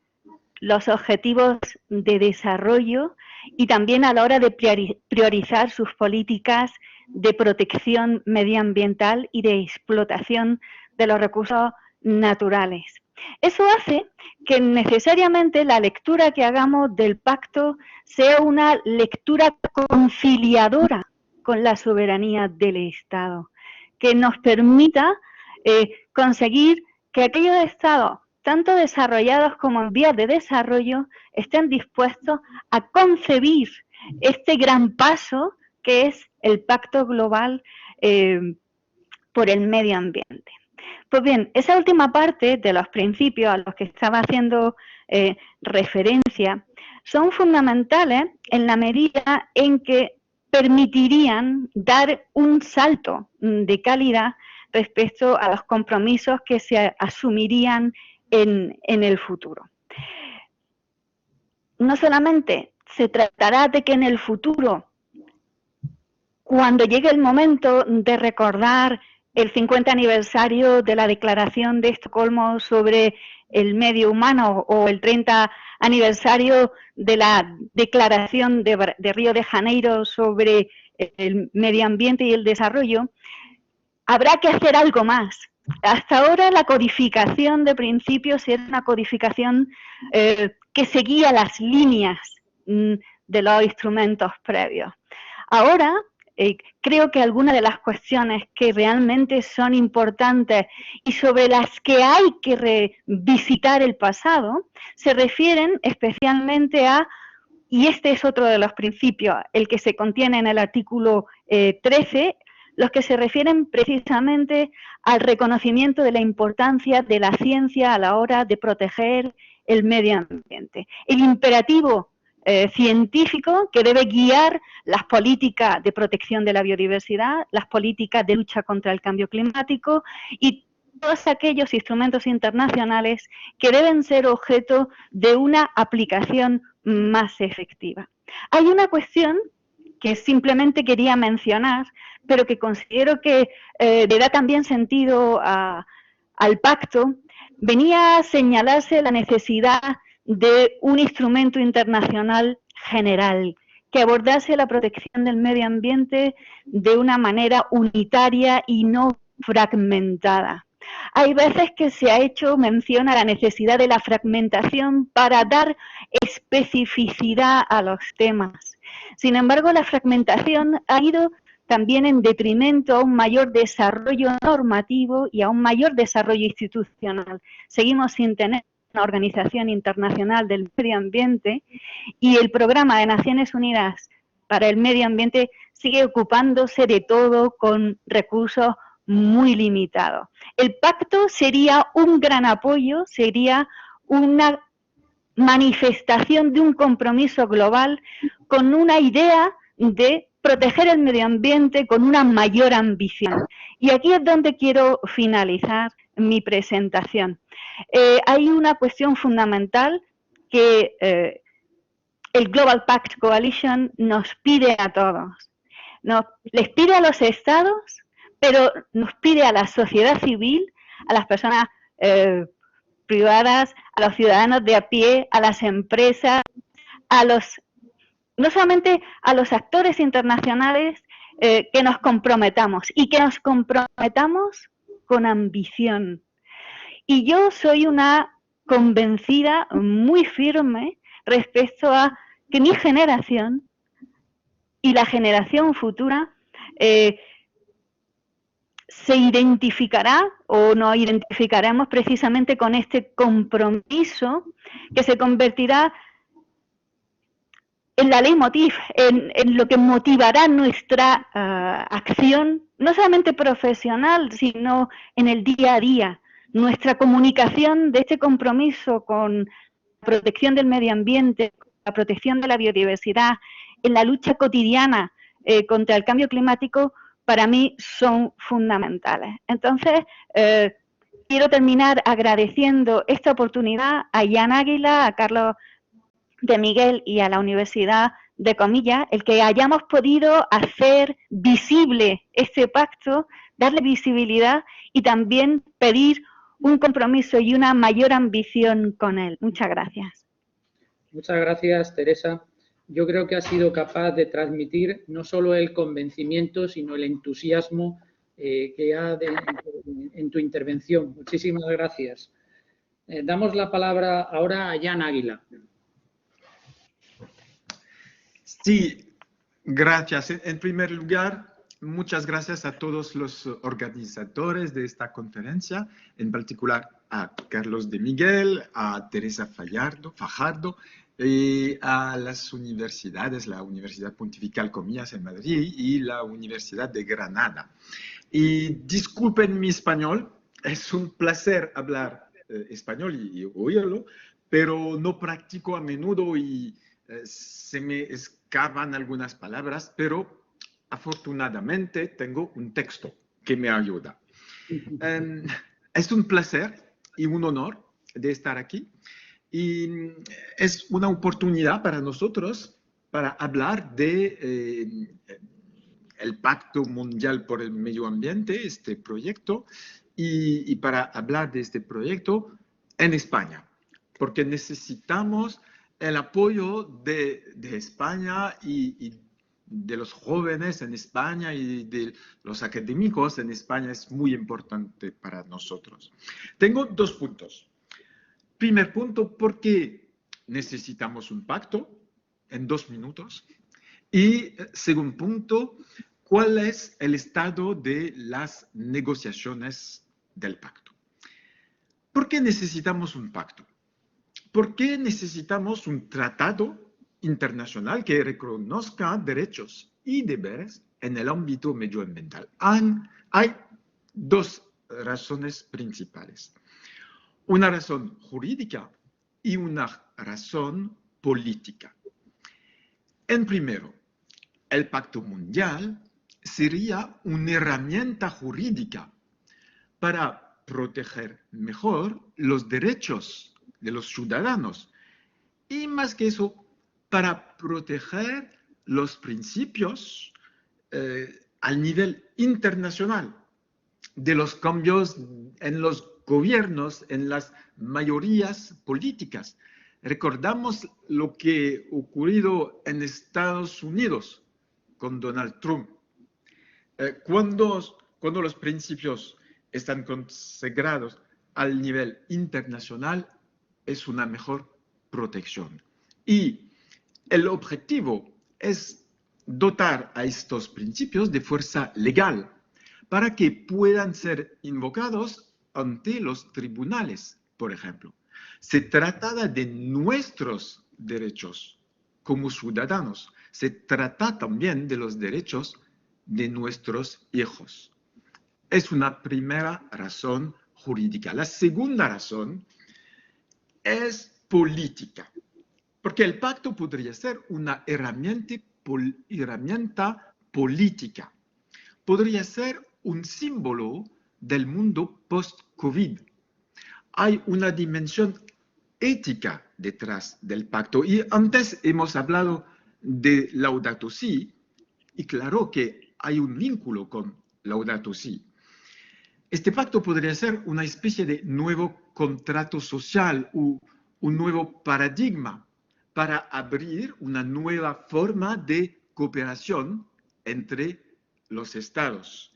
los objetivos de desarrollo y también a la hora de priorizar sus políticas de protección medioambiental y de explotación de los recursos naturales. Eso hace que necesariamente la lectura que hagamos del pacto sea una lectura conciliadora con la soberanía del Estado, que nos permita conseguir que aquellos Estados, tanto desarrollados como en vías de desarrollo, estén dispuestos a concebir este gran paso que es el Pacto Global por el Medio Ambiente. Pues bien, esa última parte de los principios a los que estaba haciendo referencia son fundamentales en la medida en que permitirían dar un salto de calidad respecto a los compromisos que se asumirían en el futuro. No solamente se tratará de que en el futuro, cuando llegue el momento de recordar el 50 aniversario de la Declaración de Estocolmo sobre el medio humano o el 30 aniversario de la Declaración de Río de Janeiro sobre el medio ambiente y el desarrollo, habrá que hacer algo más hasta ahora la codificación de principios era una codificación que seguía las líneas de los instrumentos previos. Ahora, creo que algunas de las cuestiones que realmente son importantes y sobre las que hay que revisitar el pasado, se refieren especialmente a, y este es otro de los principios, el que se contiene en el artículo 13, los que se refieren precisamente al reconocimiento de la importancia de la ciencia a la hora de proteger el medio ambiente. El imperativo científico que debe guiar las políticas de protección de la biodiversidad, las políticas de lucha contra el cambio climático y todos aquellos instrumentos internacionales que deben ser objeto de una aplicación más efectiva. Hay una cuestión que simplemente quería mencionar, pero que considero que le da también sentido al pacto. Venía a señalarse la necesidad de un instrumento internacional general que abordase la protección del medio ambiente de una manera unitaria y no fragmentada. Hay veces que se ha hecho mención a la necesidad de la fragmentación para dar especificidad a los temas. Sin embargo, la fragmentación ha ido también en detrimento a un mayor desarrollo normativo y a un mayor desarrollo institucional. Seguimos sin tener una organización internacional del medio ambiente y el programa de Naciones Unidas para el medio ambiente sigue ocupándose de todo con recursos muy limitados. El pacto sería un gran apoyo, sería una manifestación de un compromiso global con una idea de proteger el medio ambiente con una mayor ambición. Y aquí es donde quiero finalizar mi presentación. Hay una cuestión fundamental que el Global Pact Coalition nos pide a todos. Les pide a los estados, pero nos pide a la sociedad civil, a las personas privadas, a los ciudadanos de a pie, a las empresas, no solamente a los actores internacionales, que nos comprometamos y que nos comprometamos con ambición. Y yo soy una convencida muy firme respecto a que mi generación y la generación futura se identificará o nos identificaremos precisamente con este compromiso que se convertirá en la leitmotiv, en lo que motivará nuestra acción, no solamente profesional, sino en el día a día. Nuestra comunicación de este compromiso con la protección del medio ambiente, la protección de la biodiversidad, en la lucha cotidiana contra el cambio climático, para mí son fundamentales. Entonces, quiero terminar agradeciendo esta oportunidad a Jan Águila, a Carlos de Miguel y a la Universidad de Comillas, el que hayamos podido hacer visible este pacto, darle visibilidad y también pedir un compromiso y una mayor ambición con él. Muchas gracias. Muchas gracias, Teresa. Yo creo que has sido capaz de transmitir no solo el convencimiento, sino el entusiasmo que ha en tu intervención. Muchísimas gracias. Damos la palabra ahora a Jan Águila. Sí, gracias. En primer lugar, muchas gracias a todos los organizadores de esta conferencia, en particular a Carlos de Miguel, a Teresa Fajardo, y a las universidades, la Universidad Pontifical Comillas en Madrid y la Universidad de Granada. Y disculpen mi español, es un placer hablar español y oírlo, pero no practico a menudo y se me escapan algunas palabras, pero afortunadamente tengo un texto que me ayuda. Es un placer y un honor de estar aquí. Y es una oportunidad para nosotros para hablar de el Pacto Mundial por el Medio Ambiente, este proyecto, y para hablar de este proyecto en España, porque necesitamos el apoyo de España y de los jóvenes en España y de los académicos en España es muy importante para nosotros. Tengo dos puntos. Primer punto, ¿por qué necesitamos un pacto? En 2 minutos. Y segundo punto, ¿cuál es el estado de las negociaciones del pacto? ¿Por qué necesitamos un pacto? ¿Por qué necesitamos un tratado internacional que reconozca derechos y deberes en el ámbito medioambiental? Hay dos razones principales. Una razón jurídica y una razón política. En primero, el Pacto Mundial sería una herramienta jurídica para proteger mejor los derechos de los ciudadanos y más que eso, para proteger los principios al nivel internacional de los cambios en los gobiernos, en las mayorías políticas. Recordamos lo que ha ocurrido en Estados Unidos con Donald Trump. Cuando los principios están consagrados al nivel internacional, es una mejor protección. Y el objetivo es dotar a estos principios de fuerza legal para que puedan ser invocados ante los tribunales, por ejemplo. Se trata de nuestros derechos como ciudadanos. Se trata también de los derechos de nuestros hijos. Es una primera razón jurídica. La segunda razón es política, porque el pacto podría ser una herramienta política. Podría ser un símbolo del mundo post-COVID. Hay una dimensión ética detrás del pacto. Y antes hemos hablado de Laudato Si, y claro que hay un vínculo con Laudato Si. Este pacto podría ser una especie de nuevo contrato social o un nuevo paradigma para abrir una nueva forma de cooperación entre los estados.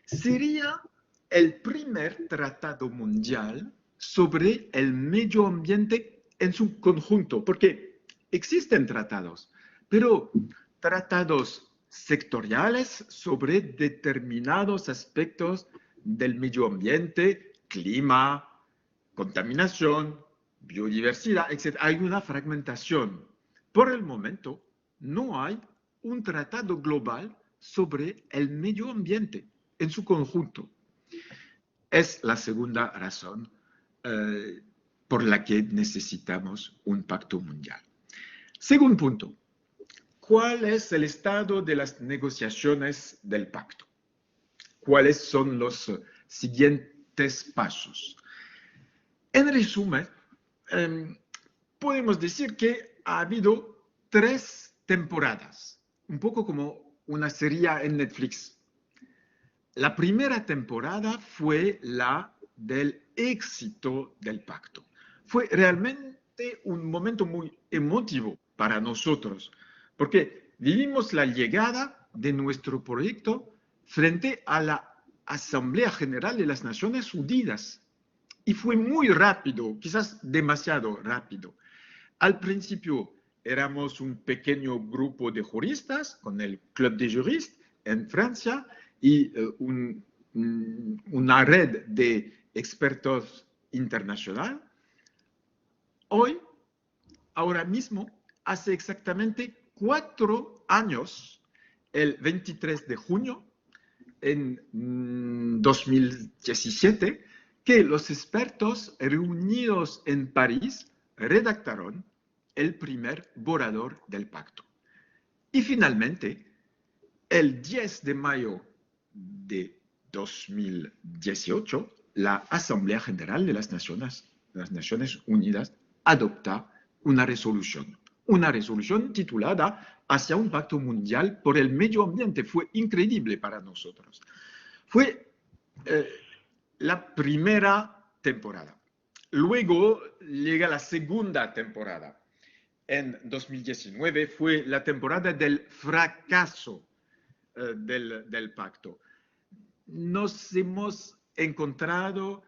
Sería el primer tratado mundial sobre el medio ambiente en su conjunto, porque existen tratados, pero tratados sectoriales sobre determinados aspectos del medio ambiente, clima, contaminación, biodiversidad, etc. Hay una fragmentación. Por el momento, no hay un tratado global sobre el medio ambiente en su conjunto. Es la segunda razón por la que necesitamos un pacto mundial. Segundo punto, ¿cuál es el estado de las negociaciones del pacto? ¿Cuáles son los siguientes pasos? En resumen, podemos decir que ha habido 3 temporadas, un poco como una serie en Netflix. La primera temporada fue la del éxito del pacto. Fue realmente un momento muy emotivo para nosotros, porque vivimos la llegada de nuestro proyecto frente a la Asamblea General de las Naciones Unidas. Y fue muy rápido, quizás demasiado rápido. Al principio éramos un pequeño grupo de juristas con el Club de Juristes en Francia y una red de expertos internacional. Hoy, ahora mismo, hace exactamente 4 años, el 23 de junio en 2017, que los expertos reunidos en París redactaron el primer borrador del pacto. Y finalmente, el 10 de mayo de 2018, la Asamblea General de las Naciones Unidas adopta una resolución titulada Hacia un pacto mundial por el medio ambiente. Fue increíble para nosotros. Fue la primera temporada. Luego llega la segunda temporada. en 2019 fue la temporada del fracaso del pacto. Nos hemos encontrado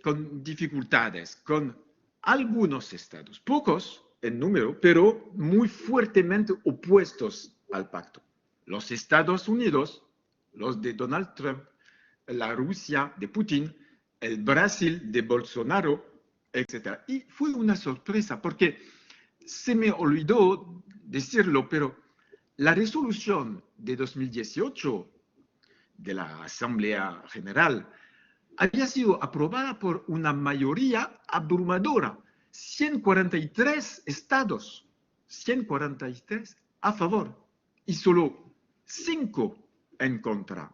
con dificultades, con algunos estados, pocos en número, pero muy fuertemente opuestos al pacto. Los Estados Unidos, los de Donald Trump, la Rusia de Putin, el Brasil de Bolsonaro, etc. Y fue una sorpresa porque se me olvidó decirlo, pero la resolución de 2018 de la Asamblea General había sido aprobada por una mayoría abrumadora, 143 estados, 143 a favor y solo 5 en contra.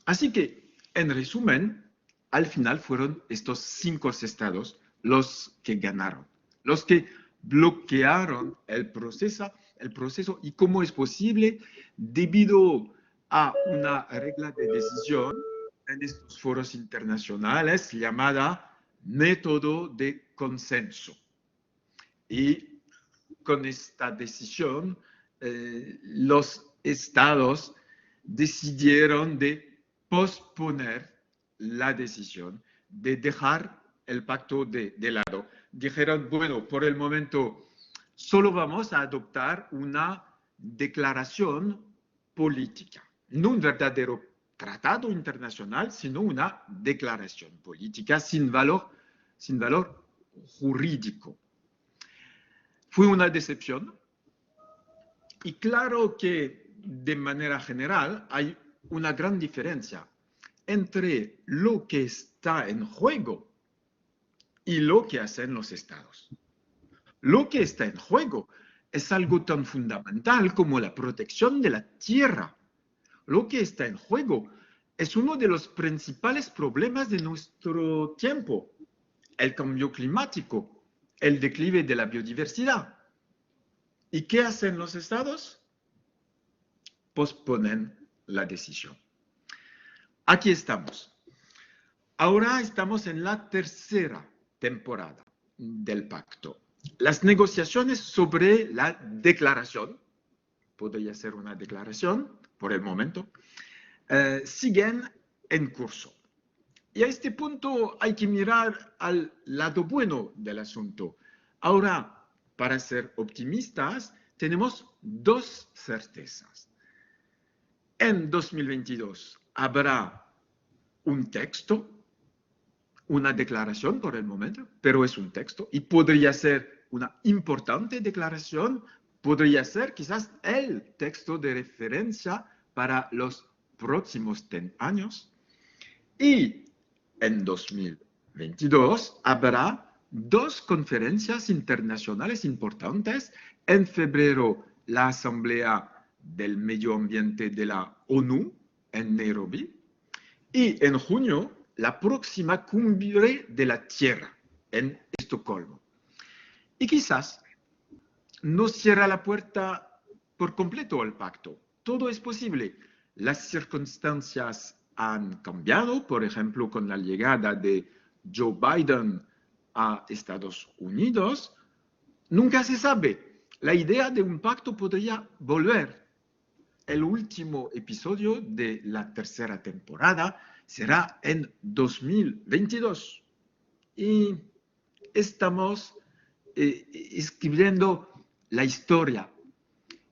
Así que, en resumen, al final fueron estos 5 estados los que ganaron, los que bloquearon el proceso. ¿Y cómo es posible? Debido a una regla de decisión en estos foros internacionales llamada método de consenso. Y con esta decisión, los estados decidieron de posponer la decisión, de dejar el pacto de lado. Dijeron, bueno, por el momento solo vamos a adoptar una declaración política, no un verdadero tratado internacional, sino una declaración política sin valor jurídico. Fue una decepción y claro que de manera general hay una gran diferencia entre lo que está en juego y lo que hacen los estados. Lo que está en juego es algo tan fundamental como la protección de la tierra. Lo que está en juego es uno de los principales problemas de nuestro tiempo, el cambio climático, el declive de la biodiversidad. ¿Y qué hacen los estados? Posponen la decisión. Aquí estamos. Ahora estamos en la tercera temporada del pacto. Las negociaciones sobre la declaración, podría ser una declaración por el momento, siguen en curso. Y a este punto hay que mirar al lado bueno del asunto. Ahora, para ser optimistas, tenemos 2 certezas. En 2022 habrá un texto, una declaración por el momento, pero es un texto y podría ser una importante declaración, podría ser quizás el texto de referencia para los próximos 10 años. Y en 2022 habrá 2 conferencias internacionales importantes. En febrero, la Asamblea del Medio Ambiente de la ONU en Nairobi. Y en junio, la próxima cumbre de la Tierra en Estocolmo. Y quizás no cierra la puerta por completo al pacto. Todo es posible. Las circunstancias han cambiado, por ejemplo, con la llegada de Joe Biden a Estados Unidos. Nunca se sabe. La idea de un pacto podría volver. El último episodio de la tercera temporada será en 2022. Y estamos escribiendo la historia.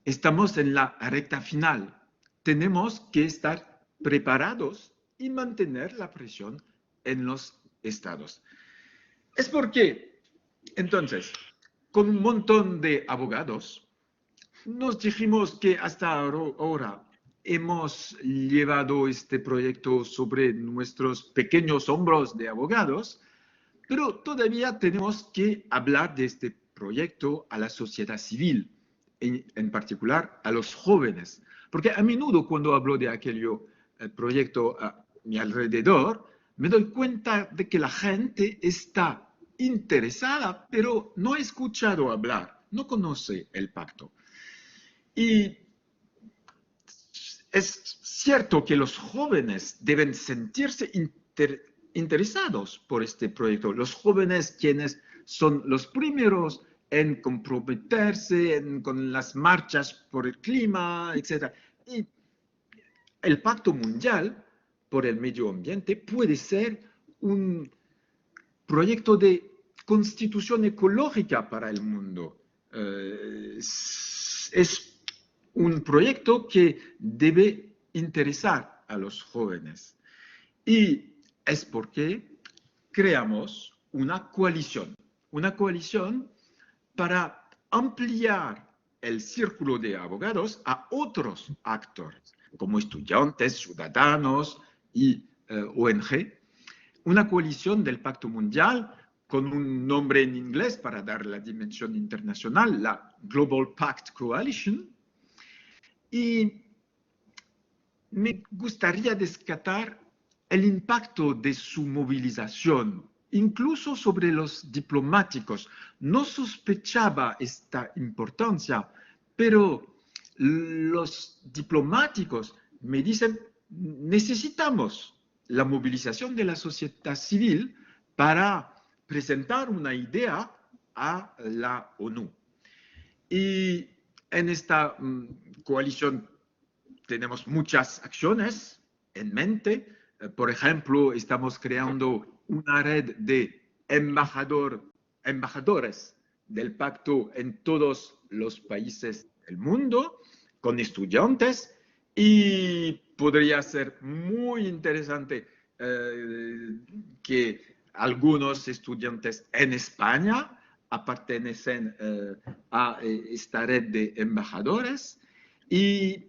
Estamos en la recta final. Tenemos que estar preparados y mantener la presión en los estados. Es porque, entonces, con un montón de abogados, nos dijimos que hasta ahora hemos llevado este proyecto sobre nuestros pequeños hombros de abogados, pero todavía tenemos que hablar de este proyecto a la sociedad civil, en particular a los jóvenes. Porque a menudo cuando hablo de aquel proyecto a mi alrededor, me doy cuenta de que la gente está interesada, pero no ha escuchado hablar, no conoce el pacto. Y es cierto que los jóvenes deben sentirse interesados por este proyecto. Los jóvenes quienes son los primeros en comprometerse con las marchas por el clima, etc. Y el Pacto Mundial por el Medio Ambiente puede ser un proyecto de constitución ecológica para el mundo. Es un proyecto que debe interesar a los jóvenes. Y es porque creamos una coalición para ampliar el círculo de abogados a otros actores, como estudiantes, ciudadanos y ONG. Una coalición del Pacto Mundial con un nombre en inglés para dar la dimensión internacional, la Global Pact Coalition. Y me gustaría destacar el impacto de su movilización, incluso sobre los diplomáticos. No sospechaba esta importancia, pero los diplomáticos me dicen, necesitamos la movilización de la sociedad civil para presentar una idea a la ONU. Y en esta coalición tenemos muchas acciones en mente. Por ejemplo, estamos creando una red de embajadores del pacto en todos los países del mundo, con estudiantes, y podría ser muy interesante que algunos estudiantes en España pertenecen a esta red de embajadores, y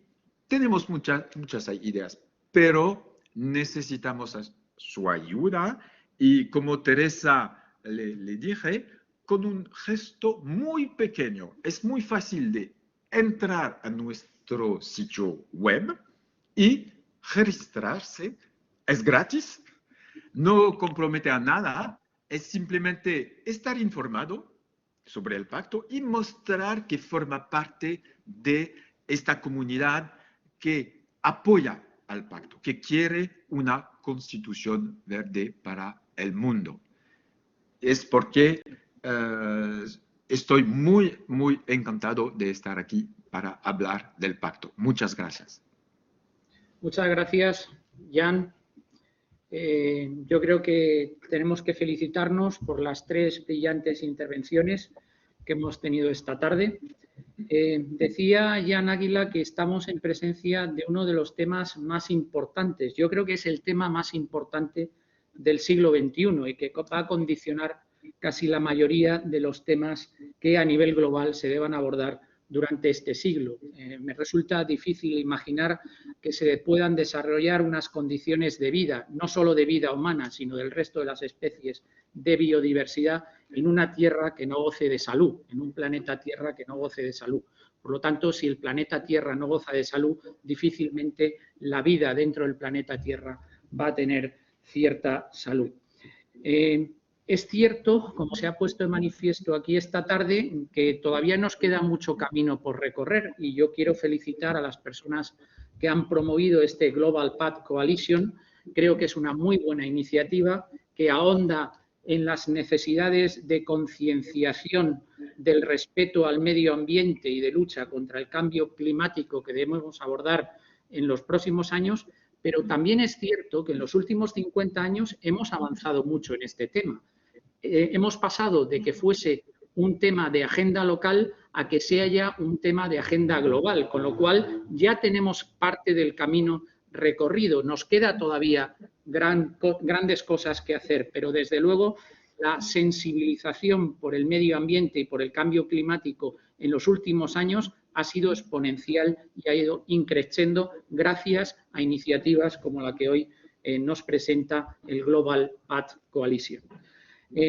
tenemos muchas ideas, pero necesitamos su ayuda, y como Teresa le dije, con un gesto muy pequeño. Es muy fácil de entrar a nuestro sitio web y registrarse. Es gratis, no compromete a nada, es simplemente estar informado sobre el pacto y mostrar que forma parte de esta comunidad que apoya al pacto, que quiere una constitución verde para el mundo. Es porque estoy muy encantado de estar aquí para hablar del pacto. Muchas gracias. Muchas gracias, Jan. Yo creo que tenemos que felicitarnos por las 3 brillantes intervenciones que hemos tenido esta tarde. Decía Jan Águila que estamos en presencia de uno de los temas más importantes. Yo creo que es el tema más importante del siglo XXI y que va a condicionar casi la mayoría de los temas que a nivel global se deban abordar durante este siglo. Me resulta difícil imaginar que se puedan desarrollar unas condiciones de vida, no solo de vida humana, sino del resto de las especies, de biodiversidad, en una Tierra que no goce de salud, en un planeta Tierra que no goce de salud. Por lo tanto, si el planeta Tierra no goza de salud, difícilmente la vida dentro del planeta Tierra va a tener cierta salud. Es cierto, como se ha puesto de manifiesto aquí esta tarde, que todavía nos queda mucho camino por recorrer, y yo quiero felicitar a las personas que han promovido este Global Pact Coalition. Creo que es una muy buena iniciativa que ahonda en las necesidades de concienciación del respeto al medio ambiente y de lucha contra el cambio climático que debemos abordar en los próximos años, pero también es cierto que en los últimos 50 años hemos avanzado mucho en este tema. Hemos pasado de que fuese un tema de agenda local a que sea ya un tema de agenda global, con lo cual ya tenemos parte del camino recorrido. Nos queda todavía grandes cosas que hacer, pero desde luego la sensibilización por el medio ambiente y por el cambio climático en los últimos años ha sido exponencial y ha ido increciendo gracias a iniciativas como la que hoy nos presenta el Global Pact Coalition.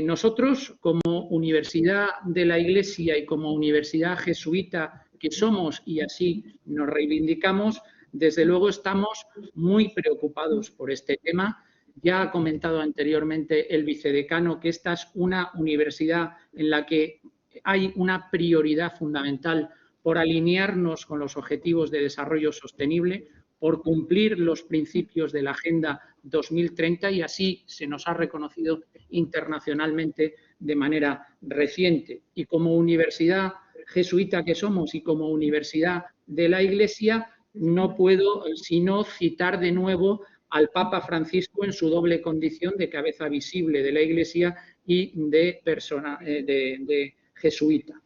Nosotros, como Universidad de la Iglesia y como universidad jesuita que somos y así nos reivindicamos, desde luego estamos muy preocupados por este tema. Ya ha comentado anteriormente el vicedecano que esta es una universidad en la que hay una prioridad fundamental por alinearnos con los objetivos de desarrollo sostenible, por cumplir los principios de la Agenda 2030 y así se nos ha reconocido internacionalmente de manera reciente. Y como universidad jesuita que somos y como universidad de la Iglesia, no puedo sino citar de nuevo al Papa Francisco en su doble condición de cabeza visible de la Iglesia y de persona de jesuita.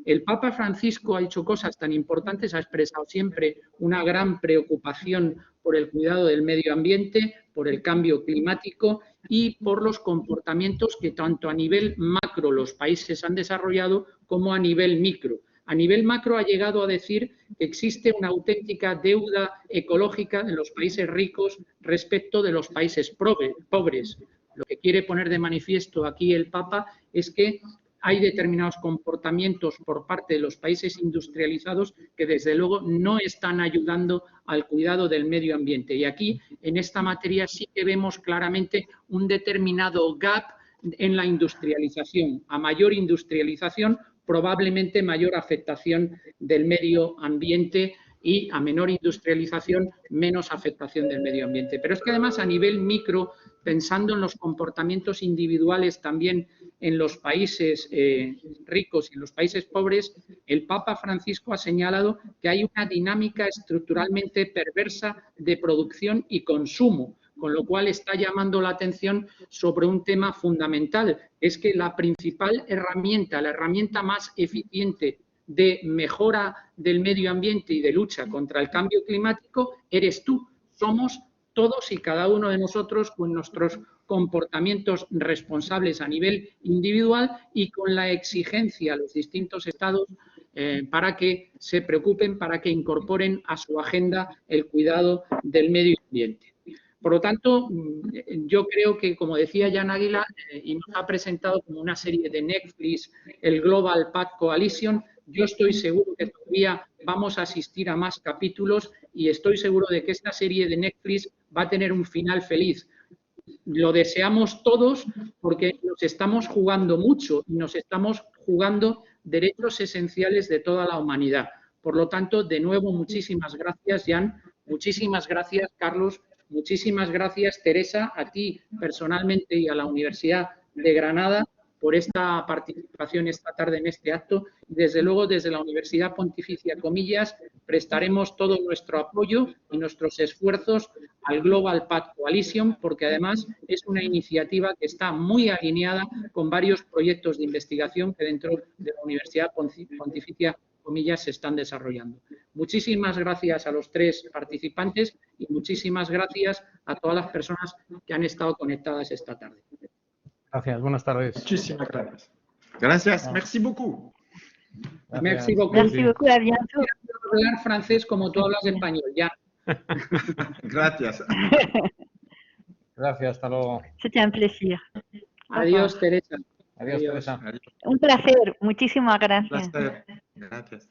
El Papa Francisco ha hecho cosas tan importantes, ha expresado siempre una gran preocupación por el cuidado del medio ambiente, por el cambio climático y por los comportamientos que tanto a nivel macro los países han desarrollado como a nivel micro. A nivel macro ha llegado a decir que existe una auténtica deuda ecológica en los países ricos respecto de los países pobres. Lo que quiere poner de manifiesto aquí el Papa es que hay determinados comportamientos por parte de los países industrializados que desde luego no están ayudando al cuidado del medio ambiente. Y aquí, en esta materia, sí que vemos claramente un determinado gap en la industrialización. A mayor industrialización, probablemente mayor afectación del medio ambiente y a menor industrialización, menos afectación del medio ambiente. Pero es que además a nivel micro, pensando en los comportamientos individuales también en los países ricos y en los países pobres, el Papa Francisco ha señalado que hay una dinámica estructuralmente perversa de producción y consumo, con lo cual está llamando la atención sobre un tema fundamental. Es que la principal herramienta, la herramienta más eficiente de mejora del medio ambiente y de lucha contra el cambio climático eres tú. Somos todos y cada uno de nosotros con nuestros comportamientos responsables a nivel individual y con la exigencia a los distintos estados para que se preocupen, para que incorporen a su agenda el cuidado del medio ambiente. Por lo tanto, yo creo que, como decía Jan Águila, y nos ha presentado como una serie de Netflix, el Global Pact Coalition, yo estoy seguro que todavía vamos a asistir a más capítulos y estoy seguro de que esta serie de Netflix va a tener un final feliz. Lo deseamos todos porque nos estamos jugando mucho y nos estamos jugando derechos esenciales de toda la humanidad. Por lo tanto, de nuevo, muchísimas gracias, Jan, muchísimas gracias, Carlos, muchísimas gracias, Teresa, a ti personalmente y a la Universidad de Granada por esta participación esta tarde en este acto. Y desde luego, desde la Universidad Pontificia Comillas, prestaremos todo nuestro apoyo y nuestros esfuerzos al Global Pact Coalition, porque además es una iniciativa que está muy alineada con varios proyectos de investigación que dentro de la Universidad Pontificia Comillas se están desarrollando. Muchísimas gracias a los tres participantes y muchísimas gracias a todas las personas que han estado conectadas esta tarde. Gracias, buenas tardes. Muchísimas gracias. Gracias, merci beaucoup. Gracias. Merci beaucoup. Merci beaucoup, à bientôt. Quiero hablar francés como tú hablas español, ya. Gracias. Gracias, hasta luego. C'était un plaisir. Adiós, Teresa. Adiós, Teresa. Adiós. Un placer. Muchísimas gracias. Placer. Gracias.